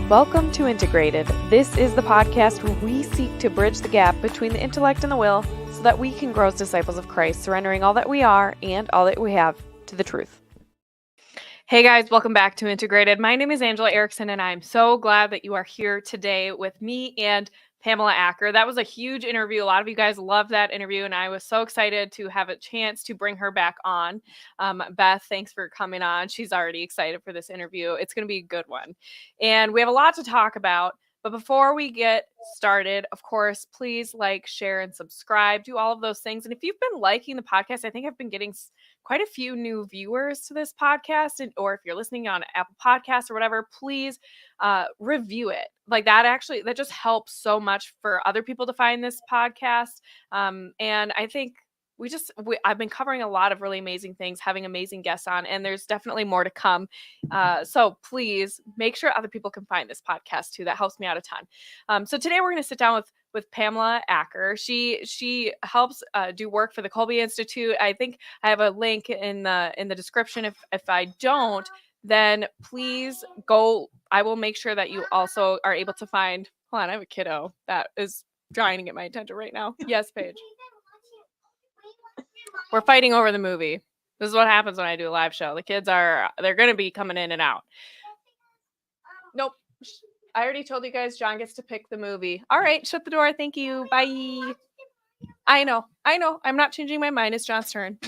Welcome to Integrated. This is the podcast where we seek to bridge the gap between the intellect and the will so that we can grow as disciples of Christ, surrendering all that we are and all that we have to the truth. Hey guys, welcome back to Integrated. My name is Angela Erickson, and I'm so glad that you are here today with me and Pamela Acker. That was a huge interview. A lot of you guys loved that interview, and I was so excited to have a chance to bring her back on. Beth, thanks for coming on. She's already excited for this interview. It's going to be a good one. And we have a lot to talk about. But before we get started, of course, please like, share, and subscribe. Do all of those things. And if you've been liking the podcast, I think I've been getting quite a few new viewers to this podcast. Or if you're listening on Apple Podcasts or whatever, please review it. Like that just helps so much for other people to find this podcast. And I think I've been covering a lot of really amazing things, having amazing guests on, and there's definitely more to come. So please make sure other people can find this podcast too. That helps me out a ton. So today we're going to sit down with Pamela Acker. She helps do work for the Kolbe Institute. I think I have a link in the description. If I don't, then please go. I will make sure that you also are able to find. Hold on, I have a kiddo that is trying to get my attention right now. Yes, Paige. We're fighting over the movie. This is what happens when I do a live show. The kids they're going to be coming in and out. Nope. I already told you guys John gets to pick the movie. All right, shut the door. Thank you. Bye. I know. I'm not changing my mind. It's John's turn.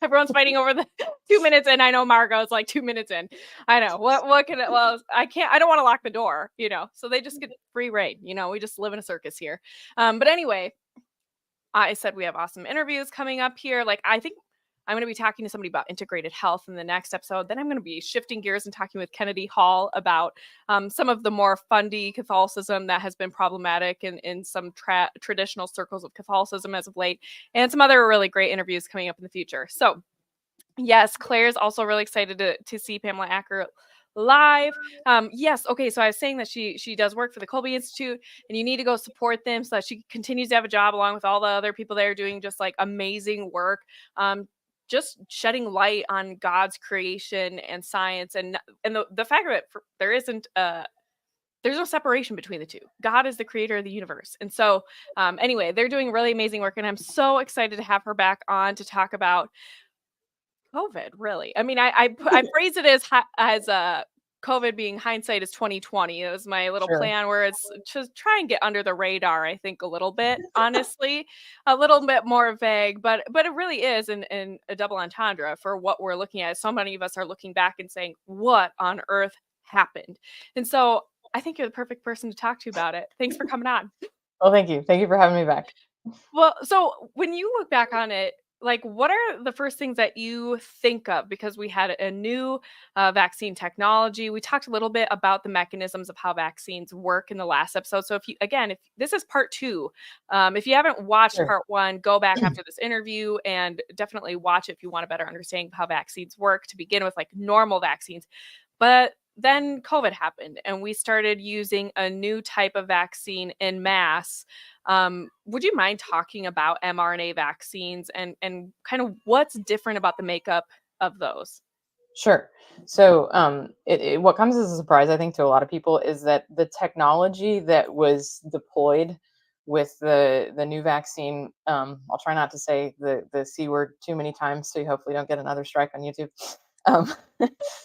Everyone's fighting over the 2 minutes in. I know Margot's like 2 minutes in. I know. What can it? Well, I don't want to lock the door, so they just get free reign. We just live in a circus here. But anyway, I said we have awesome interviews coming up here. Like, I think I'm going to be talking to somebody about integrated health in the next episode. Then I'm going to be shifting gears and talking with Kennedy Hall about some of the more fundy Catholicism that has been problematic in some traditional circles of Catholicism as of late, and some other really great interviews coming up in the future. So yes, Claire's also really excited to see Pamela Acker live. Yes. Okay. So I was saying that she does work for the Kolbe Institute, and you need to go support them so that she continues to have a job along with all the other people there doing just like amazing work. Just shedding light on God's creation and science, and the fact that there's no separation between the two. God is the creator of the universe. And so anyway, they're doing really amazing work, and I'm so excited to have her back on to talk about COVID, really. I mean, I phrase it as COVID being hindsight is 2020. It was my little plan where it's just try and get under the radar, I think, a little bit, honestly, a little bit more vague, but it really is in a double entendre for what we're looking at. So many of us are looking back and saying, what on earth happened? And so I think you're the perfect person to talk to about it. Thanks for coming on. Well, thank you. Thank you for having me back. Well, so when you look back on it, like, what are the first things that you think of? Because we had a new vaccine technology. We talked a little bit about the mechanisms of how vaccines work in the last episode. So if this is part 2, if you haven't watched part 1, go back after this interview and definitely watch it if you want a better understanding of how vaccines work to begin with, like normal vaccines. But then COVID happened, and we started using a new type of vaccine en masse. Would you mind talking about mRNA vaccines and kind of what's different about the makeup of those? Sure. So what comes as a surprise, I think, to a lot of people is that the technology that was deployed with the new vaccine, I'll try not to say the C word too many times, so you hopefully don't get another strike on YouTube.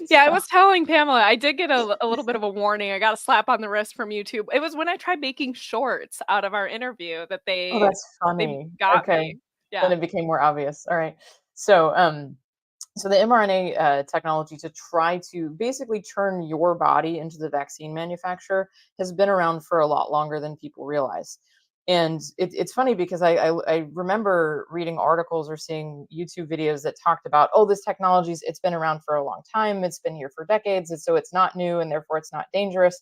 Yeah, I was telling Pamela, I did get a little bit of a warning. I got a slap on the wrist from YouTube. It was when I tried making shorts out of our interview that Oh, that's funny. they got me. Yeah. Then it became more obvious. All right. So the mRNA technology to try to basically turn your body into the vaccine manufacturer has been around for a lot longer than people realize. And it's funny because I remember reading articles or seeing YouTube videos that talked about, this technology, it's been around for a long time. It's been here for decades. And so it's not new, and therefore it's not dangerous.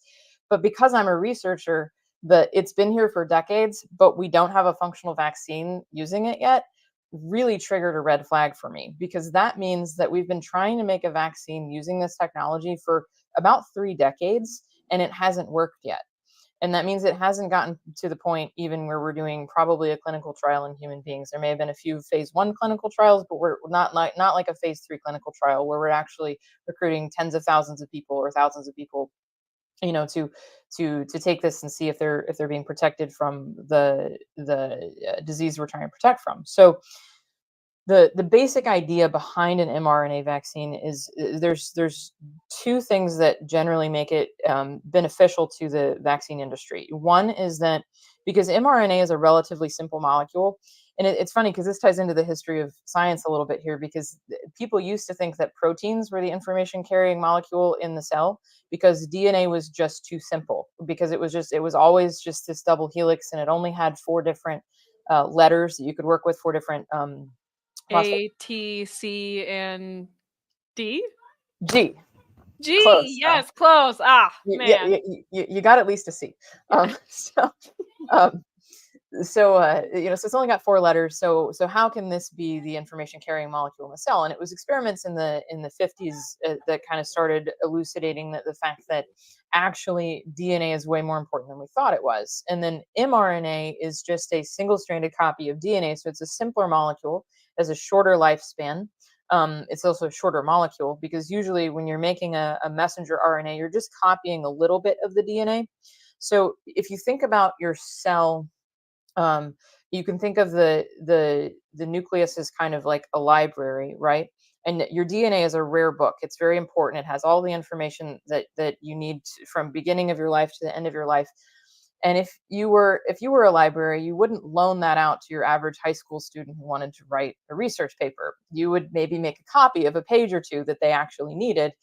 But because I'm a researcher, it's been here for decades, but we don't have a functional vaccine using it yet, really triggered a red flag for me, because that means that we've been trying to make a vaccine using this technology for about 3 decades, and it hasn't worked yet. And that means it hasn't gotten to the point even where we're doing probably a clinical trial in human beings. There may have been a few phase 1 clinical trials, but we're not like a phase 3 clinical trial where we're actually recruiting tens of thousands of people or thousands of people to take this and see if they're being protected from the disease we're trying to protect from. So the basic idea behind an mRNA vaccine is there's two things that generally make it beneficial to the vaccine industry. One is that because mRNA is a relatively simple molecule, and it's funny because this ties into the history of science a little bit here, because people used to think that proteins were the information carrying molecule in the cell because DNA was just too simple, because it was always just this double helix, and it only had four different letters that you could work with, four different A, T, C, and D? G. G. Close. Yes, close. Ah, Yeah, man. you got at least a C. Yeah. Um, so it's only got four letters. So how can this be the information carrying molecule in the cell? And it was experiments in the 50s that kind of started elucidating the fact that actually DNA is way more important than we thought it was. And then mRNA is just a single-stranded copy of DNA, so it's a simpler molecule, has a shorter lifespan. It's also a shorter molecule because usually when you're making a messenger RNA, you're just copying a little bit of the DNA. So if you think about your cell, um, you can think of the nucleus as kind of like a library, right? And your DNA is a rare book. It's very important. It has all the information that you need from beginning of your life to the end of your life. And if you were a library, you wouldn't loan that out to your average high school student who wanted to write a research paper. You would maybe make a copy of a page or two that they actually needed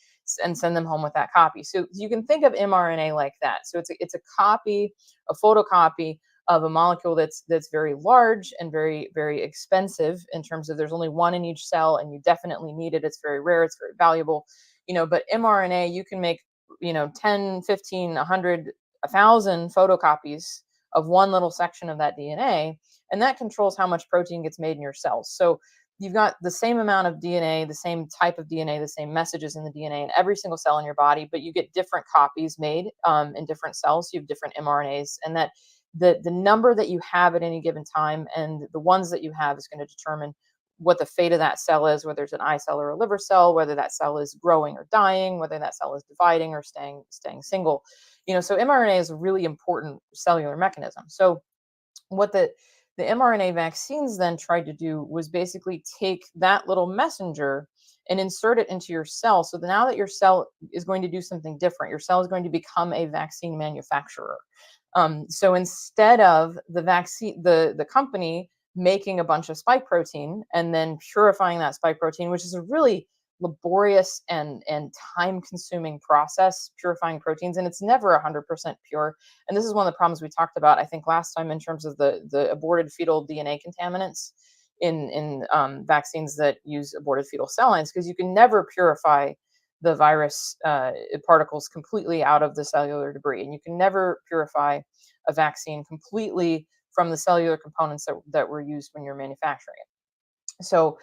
and send them home with that copy. So you can think of mRNA like that. So it's a copy, a photocopy of a molecule that's very large and very, very expensive in terms of there's only one in each cell and you definitely need it. It's very rare, it's very valuable. But mRNA, you can make 10, 15, 100, 1,000 photocopies of one little section of that DNA, and that controls how much protein gets made in your cells. So you've got the same amount of DNA, the same type of DNA, the same messages in the DNA in every single cell in your body, but you get different copies made in different cells. You have different mRNAs, and that the number that you have at any given time and the ones that you have is going to determine what the fate of that cell is, whether it's an eye cell or a liver cell, whether that cell is growing or dying, whether that cell is dividing or staying single. So mRNA is a really important cellular mechanism. So what the mRNA vaccines then tried to do was basically take that little messenger and insert it into your cell. So now that your cell is going to do something different, your cell is going to become a vaccine manufacturer. So instead of the company making a bunch of spike protein and then purifying that spike protein, which is a really laborious and time consuming process, purifying proteins, and it's never 100% pure. And this is one of the problems we talked about, I think, last time in terms of the aborted fetal DNA contaminants in vaccines that use aborted fetal cell lines, because you can never purify the virus particles completely out of the cellular debris, and you can never purify a vaccine completely from the cellular components that were used when you're manufacturing it. So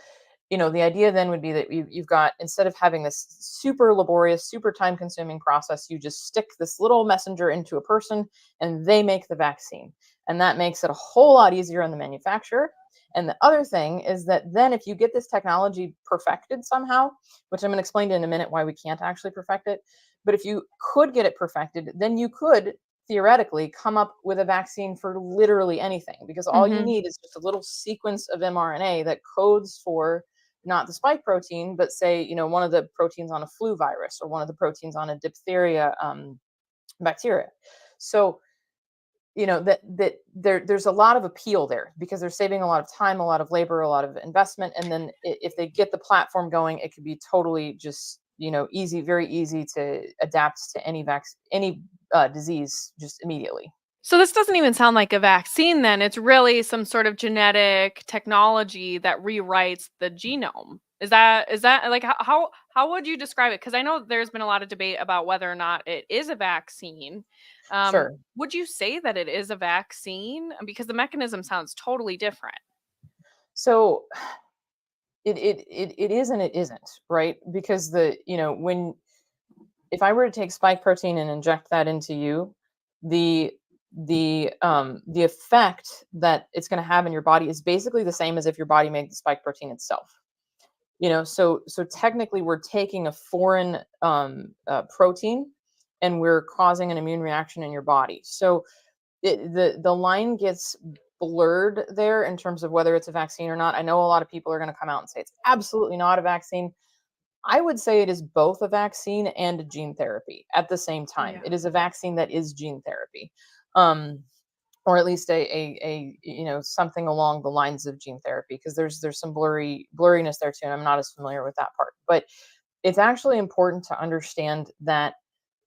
the idea then would be that you've got, instead of having this super laborious, super time consuming process, you just stick this little messenger into a person and they make the vaccine. And that makes it a whole lot easier on the manufacturer. And the other thing is that then if you get this technology perfected somehow, which I'm going to explain in a minute why we can't actually perfect it, but if you could get it perfected, then you could theoretically come up with a vaccine for literally anything, because all you Mm-hmm. need is just a little sequence of mRNA that codes for not the spike protein, but say, one of the proteins on a flu virus or one of the proteins on a diphtheria bacteria. So, there's a lot of appeal there because they're saving a lot of time, a lot of labor, a lot of investment. And then if they get the platform going, it could be totally just, easy, very easy to adapt to any disease just immediately. So this doesn't even sound like a vaccine then. It's really some sort of genetic technology that rewrites the genome. Is that like how would you describe it? Because I know there's been a lot of debate about whether or not it is a vaccine. Sure. Would you say that it is a vaccine? Because the mechanism sounds totally different. So it is and it isn't, right? Because when if I were to take spike protein and inject that into you, the the effect that it's going to have in your body is basically the same as if your body made the spike protein itself. So technically we're taking a foreign protein and we're causing an immune reaction in your body. So the line gets blurred there in terms of whether it's a vaccine or not. I know a lot of people are going to come out and say it's absolutely not a vaccine. I would say it is both a vaccine and a gene therapy at the same time. Yeah. It is a vaccine that is gene therapy. Um, or at least something along the lines of gene therapy, because there's some blurriness there too, and I'm not as familiar with that part. But it's actually important to understand that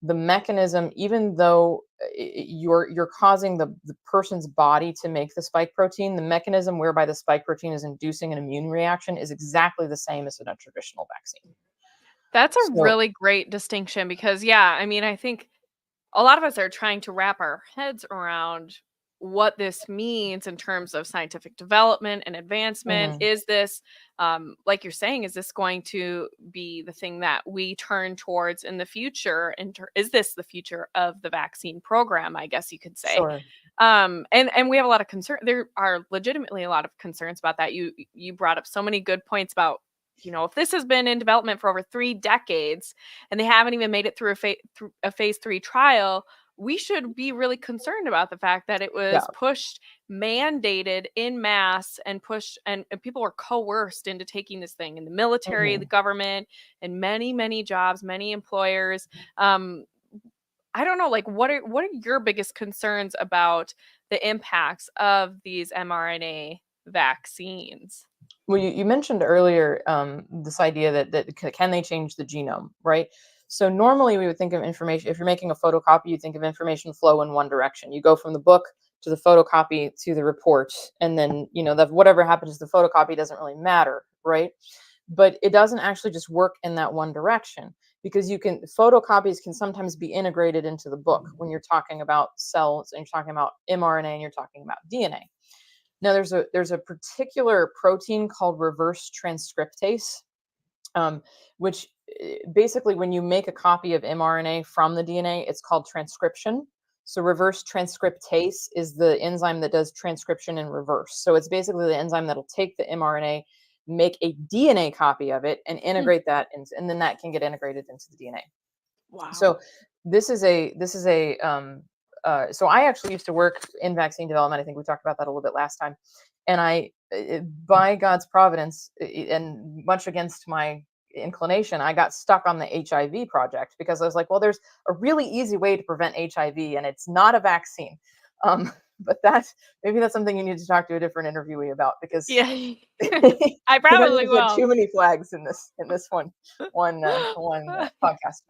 the mechanism, even though you're causing the person's body to make the spike protein, the mechanism whereby the spike protein is inducing an immune reaction is exactly the same as in a traditional vaccine. That's a So really great distinction because, yeah, I mean, I think a lot of us are trying to wrap our heads around what this means in terms of scientific development and advancement. mhm, Is this, like you're saying, is this going to be the thing that we turn towards in the future? Is this the future of the vaccine program? I guess you could say. sure. And we have a lot of concern. There are legitimately a lot of concerns about that. You brought up so many good points about, if this has been in development for over 3 decades and they haven't even made it through a phase 3 trial, we should be really concerned about the fact that it Yeah. was pushed, mandated in mass, and pushed, and people were coerced into taking this thing in the military, the Mhm. government, and many, many jobs, many employers. Um, I don't know, like what are your biggest concerns about the impacts of these mRNA vaccines? Well, you mentioned earlier this idea that can they change the genome, right? So normally we would think of information, if you're making a photocopy, you think of information flow in one direction. You go from the book to the photocopy to the report, and then that whatever happens to the photocopy doesn't really matter, right? But it doesn't actually just work in that one direction, because photocopies can sometimes be integrated into the book when you're talking about cells and you're talking about mRNA and you're talking about DNA. Now, there's a particular protein called reverse transcriptase, which basically, when you make a copy of mRNA from the DNA, it's called transcription. So reverse transcriptase is the enzyme that does transcription in reverse. So it's basically the enzyme that'll take the mRNA, make a DNA copy of it, and Hmm. integrate that, and then that can get integrated into the DNA. Wow. So so I actually used to work in vaccine development. I think we talked about that a little bit last time. And by God's providence, and much against my inclination, I got stuck on the HIV project, because I was like, well, there's a really easy way to prevent HIV, and it's not a vaccine. Um, but maybe that's something you need to talk to a different interviewee about, because Yeah. I I don't probably need to get will. too many flags in this one podcast.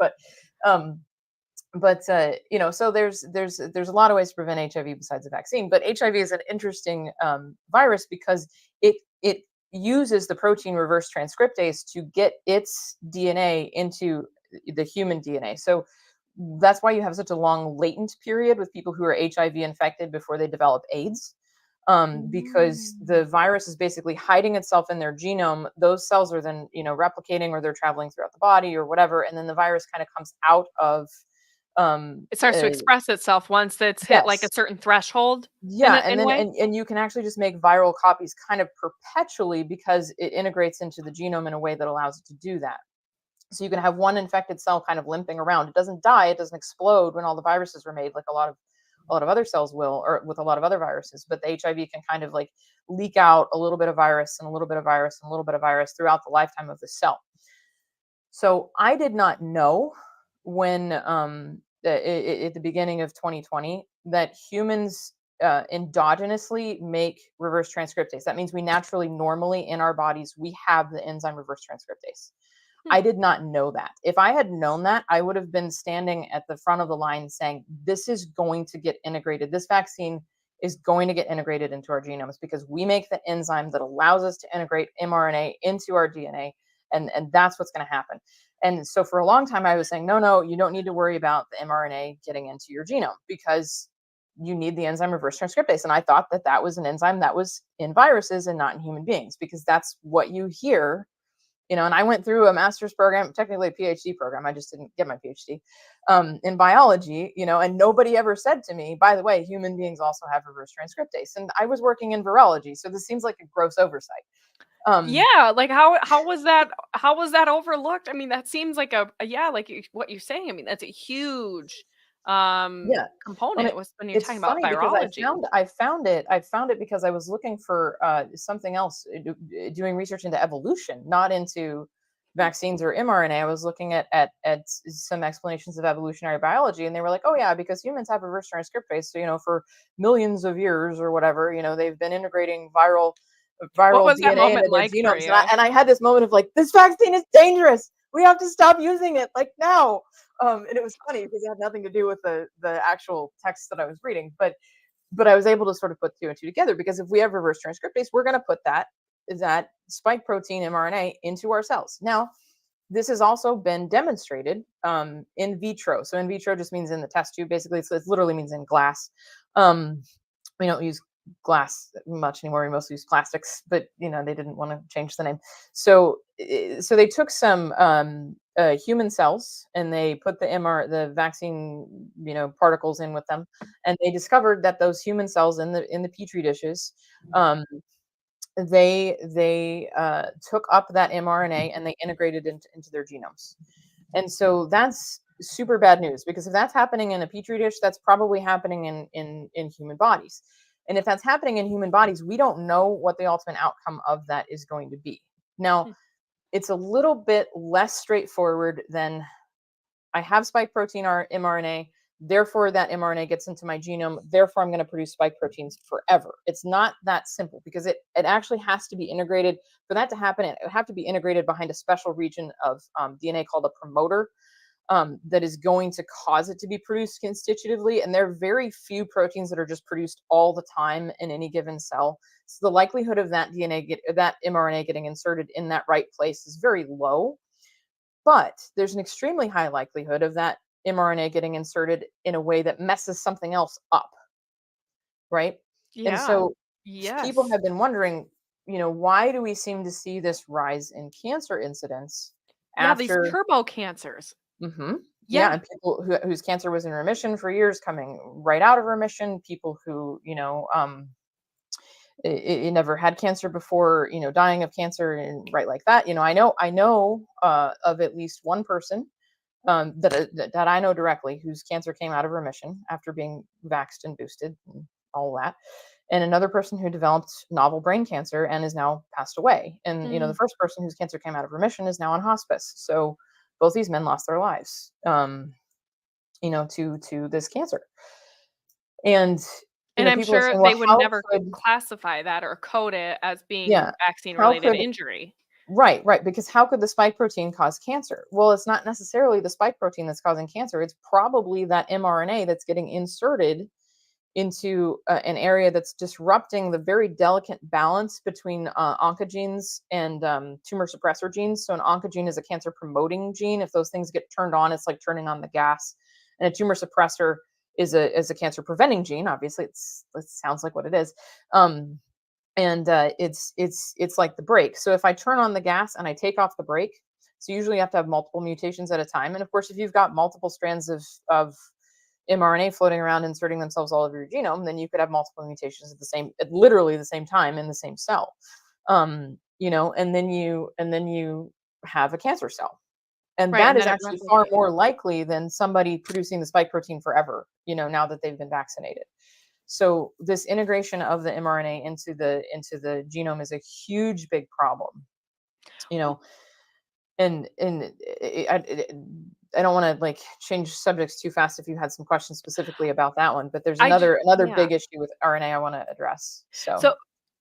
Um, so there's a lot of ways to prevent HIV besides the vaccine. But HIV is an interesting virus, because it uses the protein reverse transcriptase to get its DNA into the human DNA. So that's why you have such a long latent period with people who are HIV infected before they develop AIDS. Because Mm. the virus is basically hiding itself in their genome. Those cells are then replicating, or they're traveling throughout the body or whatever, and then the virus kind of comes out of um It starts to uh, express itself once it's hit like a yes, certain threshold in yeah, and a then way. and you can actually just make viral copies kind of perpetually, because it integrates into the genome in a way that allows it to do that. So you can have one infected cell kind of limping around. It doesn't die, it doesn't explode when all the viruses were made, like a lot of other cells will, or with a lot of other viruses. But the HIV can kind of like leak out a little bit of virus and a little bit of virus and a little bit of virus throughout the lifetime of the cell. So I did not know, when at the beginning of 2020, that humans endogenously make reverse transcriptase. That means we naturally, normally in our bodies, we have the enzyme reverse transcriptase. Hmm. I did not know that. If I had known that, I would have been standing at the front of the line saying, this is going to get integrated. This vaccine is going to get integrated into our genomes, because we make the enzyme that allows us to integrate mRNA into our DNA. And that's what's going to happen. And so for a long time, I was saying, no, you don't need to worry about the mRNA getting into your genome, because you need the enzyme reverse transcriptase. And I thought that was an enzyme that was in viruses and not in human beings, because that's what you hear. And I went through a master's program, technically a PhD program. I just didn't get my PhD in biology, and nobody ever said to me, by the way, human beings also have reverse transcriptase. And I was working in virology. So this seems like a gross oversight. Um, Yeah, like how was that overlooked? I mean, that seems like yeah, like what you're saying. I mean, that's a huge yeah. And component with when you're it's talking about funny because virology. I found it because I was looking for something else, doing research into evolution, not into vaccines or mRNA. I was looking at some explanations of evolutionary biology, and they were like, "Oh yeah, because humans have reverse transcriptase, so for millions of years or whatever, they've been integrating What viral was that DNA into moment their like for genomes." And you? I had this moment of like, "This vaccine is dangerous. We have to stop using it like now." And it was funny because it had nothing to do with the actual text that I was reading, but I was able to sort of put two and two together, because if we have reverse transcriptase, we're going to put that spike protein mRNA into our cells. Now, this has also been demonstrated in vitro. So in vitro just means in the test tube, basically. So it literally means in glass. Um, we don't use glass much anymore. We mostly use plastics, but they didn't want to change the name. So they took some human cells, and they put the vaccine particles in with them, and they discovered that those human cells in the petri dishes, um, they took up that mRNA and they integrated into their genomes. And so that's super bad news, because if that's happening in a petri dish, that's probably happening in human bodies. And if that's happening in human bodies, we don't know what the ultimate outcome of that is going to be. Now, Hmm. it's a little bit less straightforward than, I have spike protein or mRNA, therefore that mRNA gets into my genome, therefore I'm going to produce spike proteins forever. It's not that simple, because it actually has to be integrated. For that to happen, it would have to be integrated behind a special region of DNA called a promoter, that is going to cause it to be produced constitutively. And there are very few proteins that are just produced all the time in any given cell. So the likelihood of that that mRNA getting inserted in that right place is very low. But there's an extremely high likelihood of that mRNA getting inserted in a way that messes something else up, right? And Yeah. so people Yes. have been wondering, why do we seem to see this rise in cancer incidence Yeah, these after. turbo cancers. Hmm. Yeah, Yeah. and people whose cancer was in remission for years, coming right out of remission. People who never had cancer before, dying of cancer, and right like that. I know of at least one person that I know directly, whose cancer came out of remission after being vaxxed and boosted and all that. And another person who developed novel brain cancer and is now passed away. And the Mm. first person whose cancer came out of remission is now on hospice. So both these men lost their lives, to this cancer. And And I'm people are sure saying, they well, would how never could classify that or code it as being yeah, vaccine how related could injury. right, right, because how could the spike protein cause cancer? Well, it's not necessarily the spike protein that's causing cancer. It's probably that mRNA that's getting inserted into an area that's disrupting the very delicate balance between oncogenes and tumor suppressor genes. So an oncogene is a cancer promoting gene. If those things get turned on, it's like turning on the gas. And a tumor suppressor is a cancer preventing gene. Obviously, it sounds like what it is. And it's like the brake. So if I turn on the gas and I take off the brake, so usually you have to have multiple mutations at a time. And of course, if you've got multiple strands of mRNA floating around inserting themselves all over your genome, then you could have multiple mutations at literally the same time in the same cell. And then you have a cancer cell. And Right, that and is then it actually far replicates. more likely than somebody producing the spike protein forever, now that they've been vaccinated. So this integration of the mRNA into the genome is a huge big problem, you Well, know, and I don't want to like change subjects too fast if you had some questions specifically about that one, but there's I just another yeah. big issue with RNA I want to address. So So,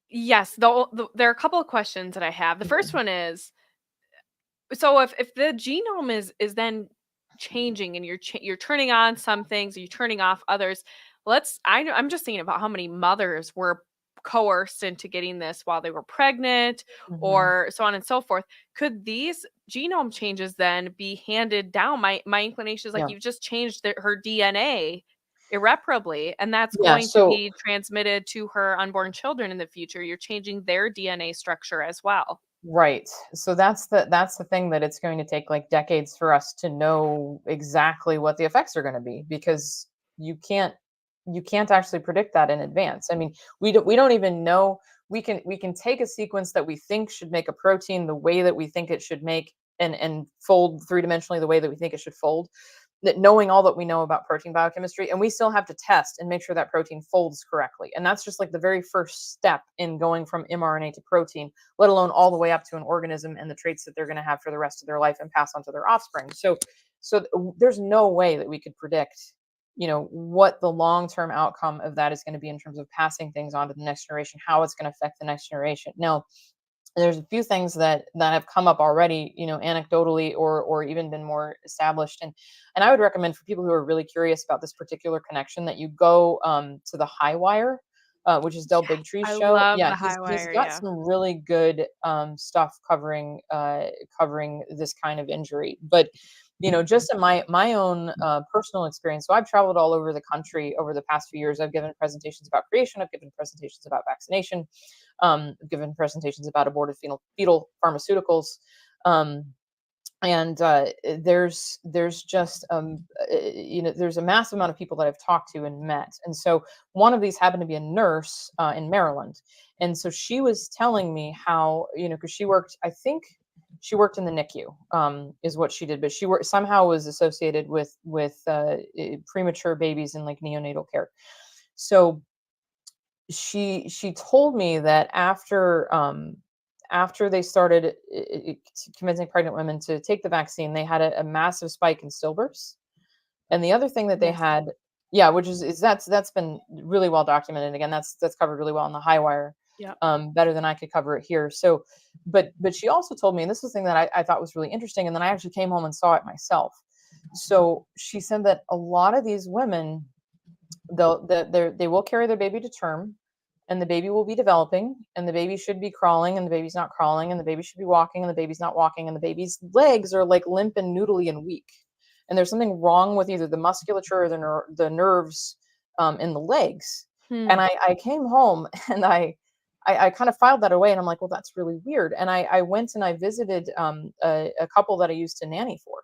yes, there are a couple of questions that I have. The first mhm. one is, so if the genome is then changing and you're turning on some things, you're turning off others. I'm just thinking about how many mothers were coerced into getting this while they were pregnant Mhm. or so on and so forth. Could these genome changes then be handed down? My inclination is like Yeah. you've just changed her DNA irreparably, and that's Yeah. going to So be transmitted to her unborn children in the future. You're changing their DNA structure as well. right. So that's the thing, that it's going to take like decades for us to know exactly what the effects are going to be, because you can't you can't actually predict that in advance. I mean, we don't even know. we can take a sequence that we think should make a protein the way that we think it should make, and fold three-dimensionally the way that we think it should fold, that knowing all that we know about protein biochemistry, and we still have to test and make sure that protein folds correctly. And that's just like the very first step in going from mRNA to protein, let alone all the way up to an organism and the traits that they're going to have for the rest of their life and pass on to their offspring. So there's no way that we could predict, what the long-term outcome of that is going to be in terms of passing things on to the next generation, how it's going to affect the next generation. Now, there's a few things that have come up already, anecdotally, or even been more established, and I would recommend for people who are really curious about this particular connection that you go to the High Wire, which is Del Bigtree's I show. love Yeah, the he's High Wire. got Yeah. some really good stuff covering this kind of injury. But just in my own personal experience, so I've traveled all over the country over the past few years. I've given presentations about creation. I've given presentations about vaccination. Given presentations about aborted fetal pharmaceuticals. Um, and there's just there's a massive amount of people that I've talked to and met. And so one of these happened to be a nurse in Maryland. And so she was telling me how, because she worked in the NICU, is what she did, but she somehow was associated with premature babies in like neonatal care. So she told me that after they started convincing pregnant women to take the vaccine, they had a massive spike in stillbirths. And the other thing that they Yes. had, yeah, which is that's been really well documented. Again, that's covered really well on the High Wire, Yep. better than I could cover it here. So, but she also told me, and this was the thing that I thought was really interesting, and then I actually came home and saw it myself. So she said that a lot of these women, they will carry their baby to term, and the baby will be developing, and the baby should be crawling, and the baby's not crawling, and the baby should be walking, and the baby's not walking, and the baby's legs are like limp and noodly and weak, and there's something wrong with either the musculature or the nerves in the legs. And I came home and I kind of filed that away, and I'm like, well, that's really weird. And I went and I visited a couple that I used to nanny for,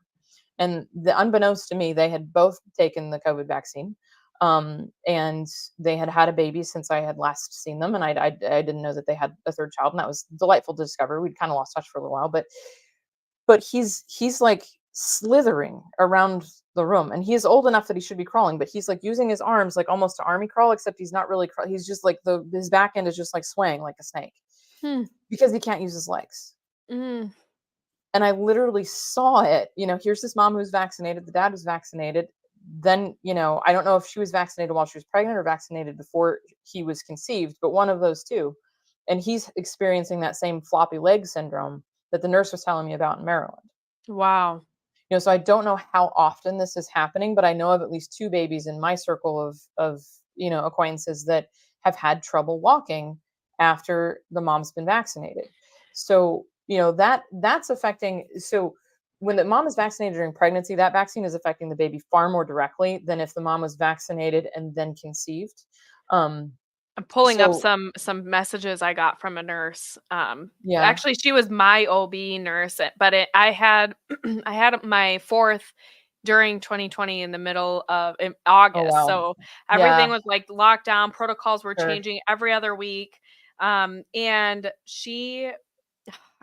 and unbeknownst to me, they had both taken the COVID vaccine. And they had had a baby since I had last seen them, and I didn't know that they had a third child, and that was delightful to discover. We'd kind of lost touch for a little while, but he's like slithering around the room, and he is old enough that he should be crawling, but he's like using his arms like almost to army crawl, except he's not really he's just like his back end is just like swaying like a snake because he can't use his legs. Mm. And I literally saw it. Here's this mom who's vaccinated, the dad was vaccinated. Then, I don't know if she was vaccinated while she was pregnant or vaccinated before he was conceived, but one of those two. And he's experiencing that same floppy leg syndrome that the nurse was telling me about in Maryland. Wow. So I don't know how often this is happening, but I know of at least two babies in my circle of acquaintances that have had trouble walking after the mom's been vaccinated. So, that's affecting. So when the mom is vaccinated during pregnancy, that vaccine is affecting the baby far more directly than if the mom was vaccinated and then conceived. I'm pulling up So some messages I got from a nurse. yeah. Actually, she was my OB nurse, but I had I had my fourth during 2020 in the middle of in Oh August. wow. So Yeah. everything was like locked down. Protocols were Sure. changing every other week. And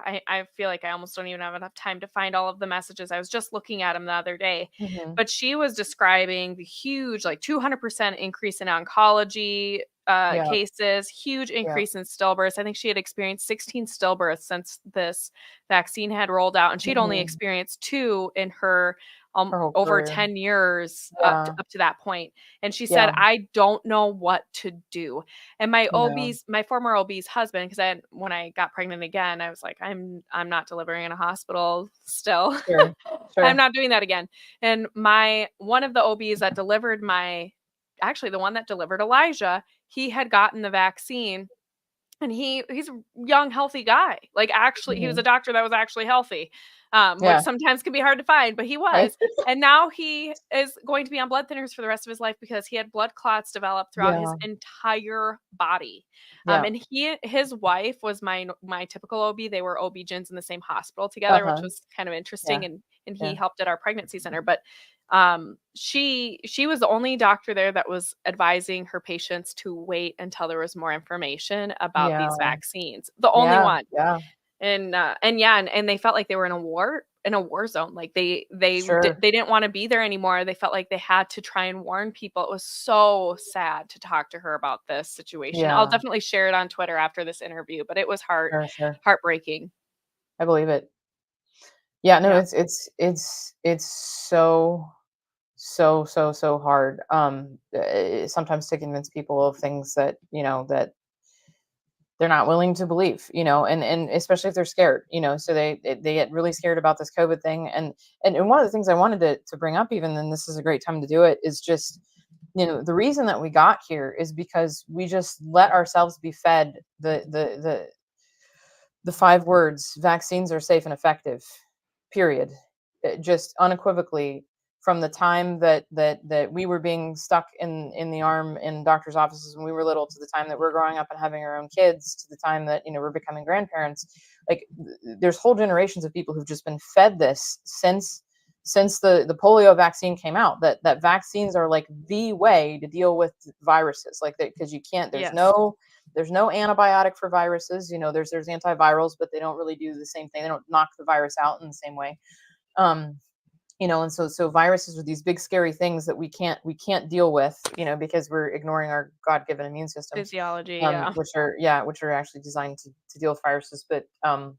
I feel like I almost don't even have enough time to find all of the messages. I was just looking at them the other day, Hmm. but she was describing the huge, like 200% increase in oncology Yeah. cases, huge Yeah. increase in stillbirths. I think she had experienced 16 stillbirths since this vaccine had rolled out, and she'd only Hmm. experienced two in her Her whole over career. 10 years Yeah. up to that point. And she said, Yeah. I don't know what to do. And Yeah. my former OB's husband, because when I got pregnant again, I was like, I'm not delivering in a hospital still. Sure. I'm Sure. not doing that again. And one of the OBs that delivered actually the one that delivered Elijah, he had gotten the vaccine, and he's a young, healthy guy. Like, actually, he was a Hmm. doctor that was actually healthy, which Yeah. sometimes can be hard to find, but he Right. was. And now he is going to be on blood thinners for the rest of his life because he had blood clots develop throughout his Yeah. entire body. Yeah. And his wife was my typical OB. They were OB-GYNs in the same hospital together, which Uh-huh. was kind of interesting. Yeah. And he Yeah. helped at our pregnancy center. But She was the only doctor there that was advising her patients to wait until there was more information about Yeah. these vaccines. The only Yeah. one. Yeah. And yeah, and they felt like they were in a war zone. Like Sure. they didn't want to be there anymore. They felt like they had to try and warn people. It was so sad to talk to her about this situation. I'll Yeah. definitely share it on Twitter after this interview, but it was Sure. Sure. heartbreaking. I believe it. Yeah. No, Yeah. it's so hard. Sometimes to convince people of things that, that they're not willing to believe, and especially if they're scared, so they get really scared about this COVID thing. And one of the things I wanted to bring up, even then this is a great time to do it, is just, the reason that we got here is because we just let ourselves be fed the 5 words: vaccines are safe and effective, period. Just unequivocally, from the time that we were being stuck in the arm in doctors' offices when we were little, to the time that we're growing up and having our own kids, to the time that, we're becoming grandparents. Like, there's whole generations of people who've just been fed this since the polio vaccine came out, that vaccines are like the way to deal with viruses, like that, because you can't, Yes. there's no antibiotic for viruses. There's antivirals, but they don't really do the same thing. They don't knock the virus out in the same way. um and so viruses are these big scary things that we can't deal with, because we're ignoring our god-given immune system, Physiology, yeah. which are actually designed to deal with viruses. But and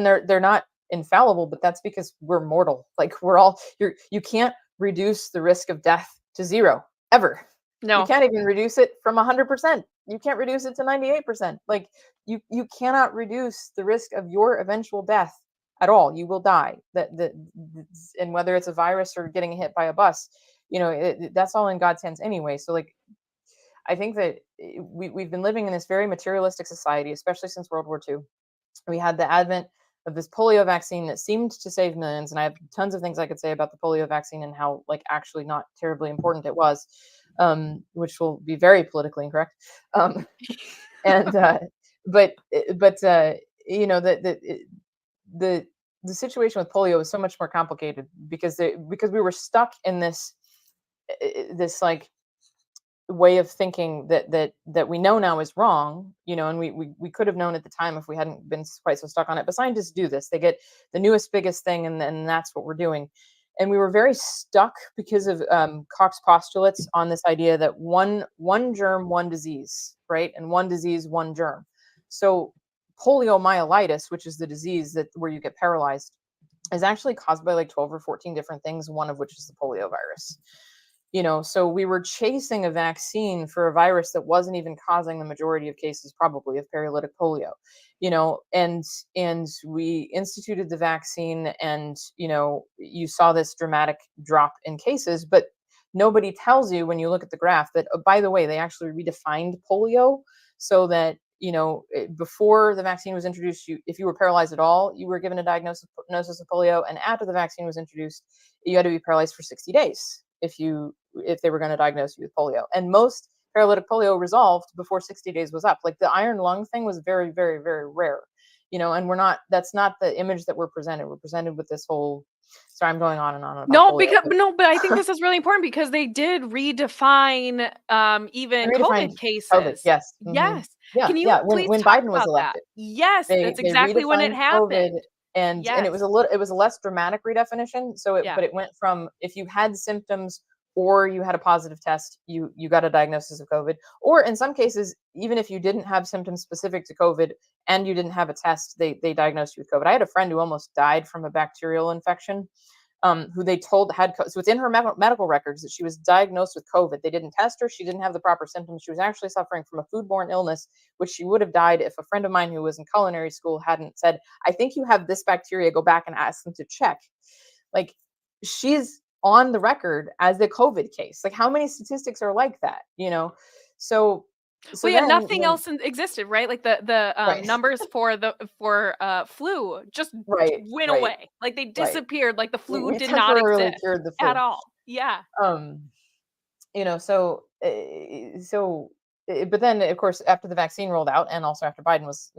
they're not infallible, but that's because we're mortal. Like, you can't reduce the risk of death to zero, ever. You No. can't even reduce it from 100%. You can't reduce it to 98%. Like, you cannot reduce the risk of your eventual death at all. You will die. And whether it's a virus or getting hit by a bus, that's all in God's hands anyway. So, like, I think that we've been living in this very materialistic society, especially since World War II. We had the advent of this polio vaccine that seemed to save millions, and I have tons of things I could say about the polio vaccine and how, like, actually not terribly important it was, which will be very politically incorrect. Um, and but the the situation with polio is so much more complicated, because we were stuck in this like way of thinking that we know now is wrong, and we could have known at the time if we hadn't been quite so stuck on it. But scientists do this. They get the newest, biggest thing, and then that's what we're doing. And we were very stuck because of Koch's postulates on this idea that one germ, one disease, right? And one disease, one germ. So poliomyelitis, which is the disease where you get paralyzed, is actually caused by like 12 or 14 different things, one of which is the polio virus. So we were chasing a vaccine for a virus that wasn't even causing the majority of cases, probably, of paralytic polio. And we instituted the vaccine, and you saw this dramatic drop in cases. But nobody tells you, when you look at the graph, that, by the way, they actually redefined polio, so that before the vaccine was introduced, if you were paralyzed at all, you were given a diagnosis of polio. And after the vaccine was introduced, you had to be paralyzed for 60 days if they were going to diagnose you with polio. And most paralytic polio resolved before 60 days was up. Like, the iron lung thing was very, very, very rare. And that's not the image that we're presented. We're presented with this whole, sorry, I'm going on and on about No, polio, but but I think this is really important because they did redefine, they even redefined COVID COVID. cases. Yes. Yes. Yeah. Can you Yeah. When please when talk Biden was about that? elected, Yes, that's they exactly when it redefined COVID. happened. And Yes. it was a less dramatic redefinition. Yeah. But it went from, if you had symptoms or you had a positive test, you got a diagnosis of COVID. Or in some cases, even if you didn't have symptoms specific to COVID and you didn't have a test, they diagnosed you with COVID. I had a friend who almost died from a bacterial infection, who they told so it's in her medical records that she was diagnosed with COVID. They didn't test her. She didn't have the proper symptoms. She was actually suffering from a foodborne illness, which she would have died if a friend of mine who was in culinary school hadn't said, "I think you have this bacteria. Go back and ask them to check." Like, she's on the record as a COVID case. Like, how many statistics are like that? So Well, so yeah, then nothing else existed, right? Like the right, numbers for flu just right, went right, away. Like they right. disappeared. Like the flu We did not temporarily exist cured the at flu. all. Yeah. Um, but then, of course, after the vaccine rolled out, and also after Biden was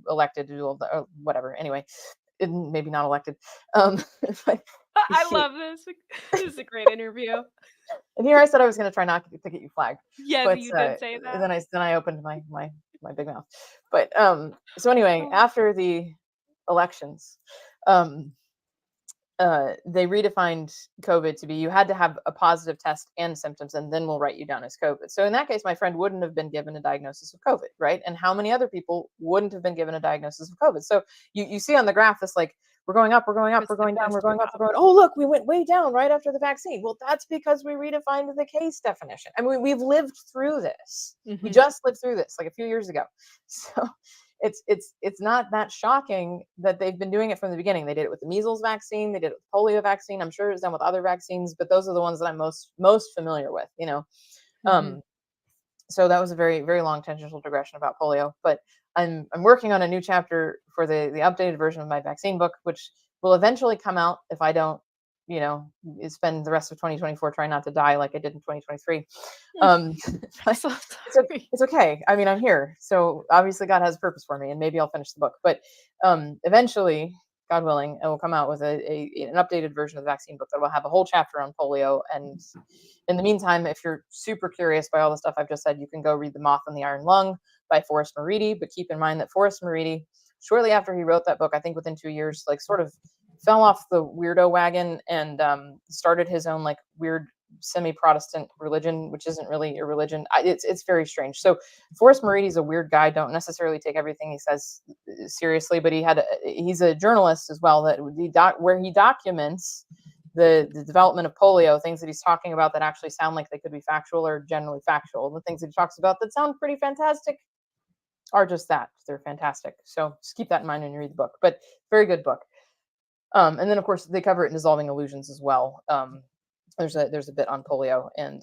elected, or whatever. Anyway, maybe not elected. Um, but I love this. This is a great interview. And here I said I was going to try not to get you flagged, Yes, but you did say that. then I opened my big mouth. But so anyway, Oh. after the elections, um, they redefined COVID to be you had to have a positive test and symptoms, and then we'll write you down as COVID. So in that case, my friend wouldn't have been given a diagnosis of COVID, right? And how many other people wouldn't have been given a diagnosis of COVID? So you see on the graph this like we're going up, we're going up, we're going down, we're going up, we're going. Oh look, we went way down right after the vaccine. Well, that's because we redefined the case definition. I mean, we've lived through this. We Mhm. just lived through this like a few years ago. So it's not that shocking that they've been doing it from the beginning. They did it with the measles vaccine, they did it with polio vaccine. I'm sure it's done with other vaccines, but those are the ones that I'm most familiar with, you know. Mhm. Um, so that was a very very long tangential digression about polio, but I'm working on a new chapter for the updated version of my vaccine book, which will eventually come out if I don't, you know, spend the rest of 2024 trying not to die like I did in 2023. Um, I'm but so it's sorry. it's okay. I mean, I'm here, so obviously God has a purpose for me, and maybe I'll finish the book. But eventually, God willing, I will come out with an updated version of the vaccine book that will have a whole chapter on polio. And in the meantime, if you're super curious by all the stuff I've just said, you can go read The Moth and the Iron Lung by Forrest Moridi. But keep in mind that Forrest Moridi, shortly after he wrote that book, I think within 2 years, like sort of fell off the weirdo wagon and started his own like weird semi-Protestant religion, which isn't really a religion. It's very strange. So Forrest Moridi is a weird guy. Don't necessarily take everything he says seriously, but he's a journalist as well where he documents the development of polio, things that he's talking about that actually sound like they could be factual or generally factual. The things that he talks about that sound pretty fantastic are just that. They're fantastic. So just keep that in mind when you read the book. But very good book. And then of course they cover it in Dissolving Illusions as well. There's a bit on polio, and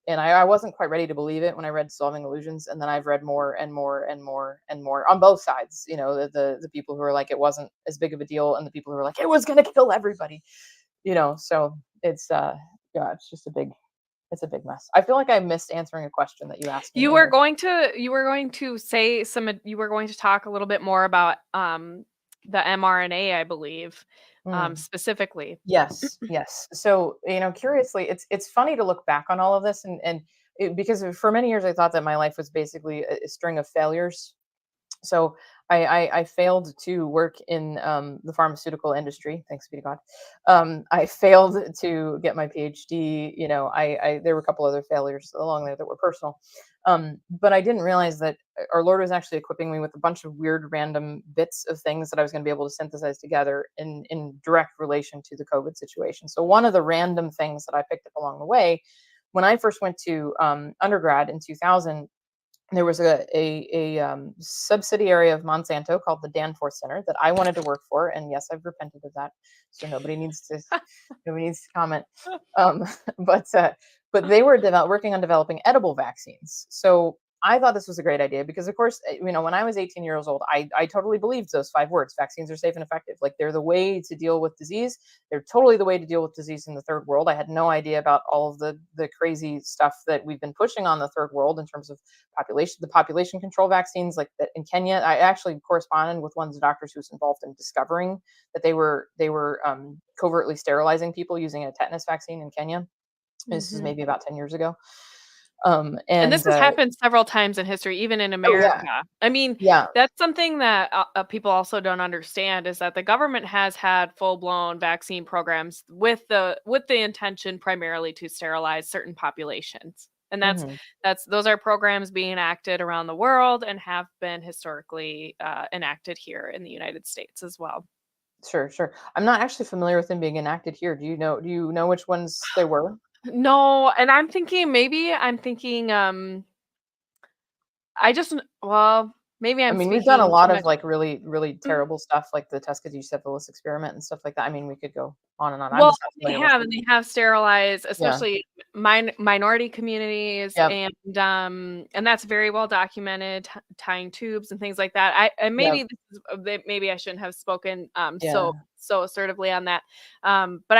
I wasn't quite ready to believe it when I read Dissolving Illusions, and then I've read more and more and more and more on both sides. You know, the people who are like it wasn't as big of a deal, and the people who are like it was going to kill everybody. You know, so yeah, it's a big mess. I feel like I missed answering a question that you asked me You in were your. going to say you were going to talk a little bit more about the mRNA, I believe, Mm. specifically. Yes, yes. So, you know, curiously, it's funny to look back on all of this because for many years I thought that my life was basically a string of failures. So I failed to work in the pharmaceutical industry. Thanks be to God. I failed to get my PhD. You know, I there were a couple other failures along there that were personal. But I didn't realize that our Lord was actually equipping me with a bunch of weird, random bits of things that I was going to be able to synthesize together in direct relation to the COVID situation. So one of the random things that I picked up along the way, when I first went to undergrad in 2000, there was a subsidiary of Monsanto called the Danforth Center that I wanted to work for, and yes, I've repented of that, so nobody needs to comment. Um, but but they were working on developing edible vaccines. So I thought this was a great idea because, of course, you know, when I was 18 years old, I totally believed those 5 words: vaccines are safe and effective. Like they're the way to deal with disease. They're totally the way to deal with disease in the third world. I had no idea about all of the crazy stuff that we've been pushing on the third world in terms of the population control vaccines, like that in Kenya. I actually corresponded with one of the doctors who was involved in discovering that they were covertly sterilizing people using a tetanus vaccine in Kenya. This was Mhm. maybe about 10 years ago. And this And has happened several times in history, even in oh yeah, America. I mean, yeah, that's something that people also don't understand is that the government has had full-blown vaccine programs with the intention primarily to sterilize certain populations. And hmm, those are programs being acted around the world and have been historically enacted here in the United States as well. sure, sure. I'm not actually familiar with them being enacted here. Do you know which ones they were? No, and I'm thinking well, maybe I I'm mean, we've done a speaking too lot of much. like really, really terrible stuff, like the Tuskegee syphilis experiment and stuff like that. I mean, we could go on and on. I'm Well, just not they familiar with have, it. and they have sterilized, Yeah. especially minority communities, Yep. and that's very well documented, tying tubes and things like that. Yep. Maybe this is maybe I shouldn't have spoken Yeah. so assertively on that. But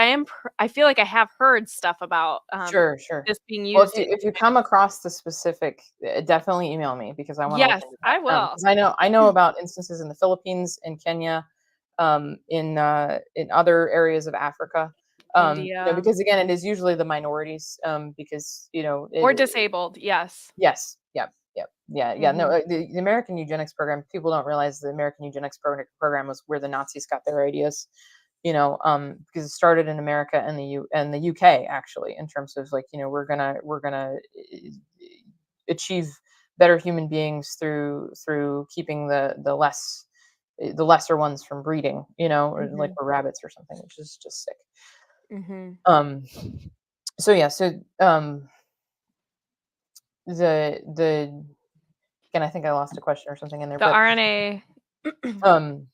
I feel like I have heard stuff about Sure. Sure. this being Well, used in if you come across the specific, definitely email me because I want to look yes, into I that. will. Because I know about instances in the Philippines, in Kenya, in other areas of Africa. India. Because again, it is usually the minorities, because, Or disabled, yes. yes, yep, yep, yeah, no, Mhm. the American eugenics program, people don't realize the American eugenics program was where the Nazis got their ideas, because it started in America and the UK actually, in terms of like, we're gonna achieve better human beings through keeping the lesser ones from breeding, or like Mhm. we're rabbits or something, which is just sick. Mhm. Um, so yeah, so the again, I think I lost a question or something in there, The but RNA. um,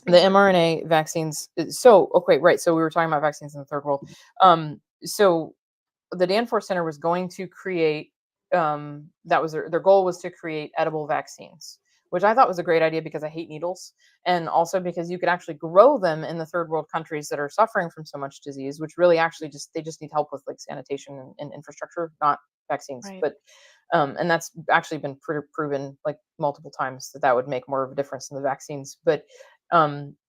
the mRNA vaccines. So okay, right. So we were talking about vaccines in the third world. So the Danforth Center was going to create. That was their goal was to create edible vaccines, which I thought was a great idea because I hate needles, and also because you could actually grow them in the third world countries that are suffering from so much disease, which really actually just need help with like sanitation and infrastructure, not vaccines. Right. And that's actually been proven like multiple times that would make more of a difference in the vaccines.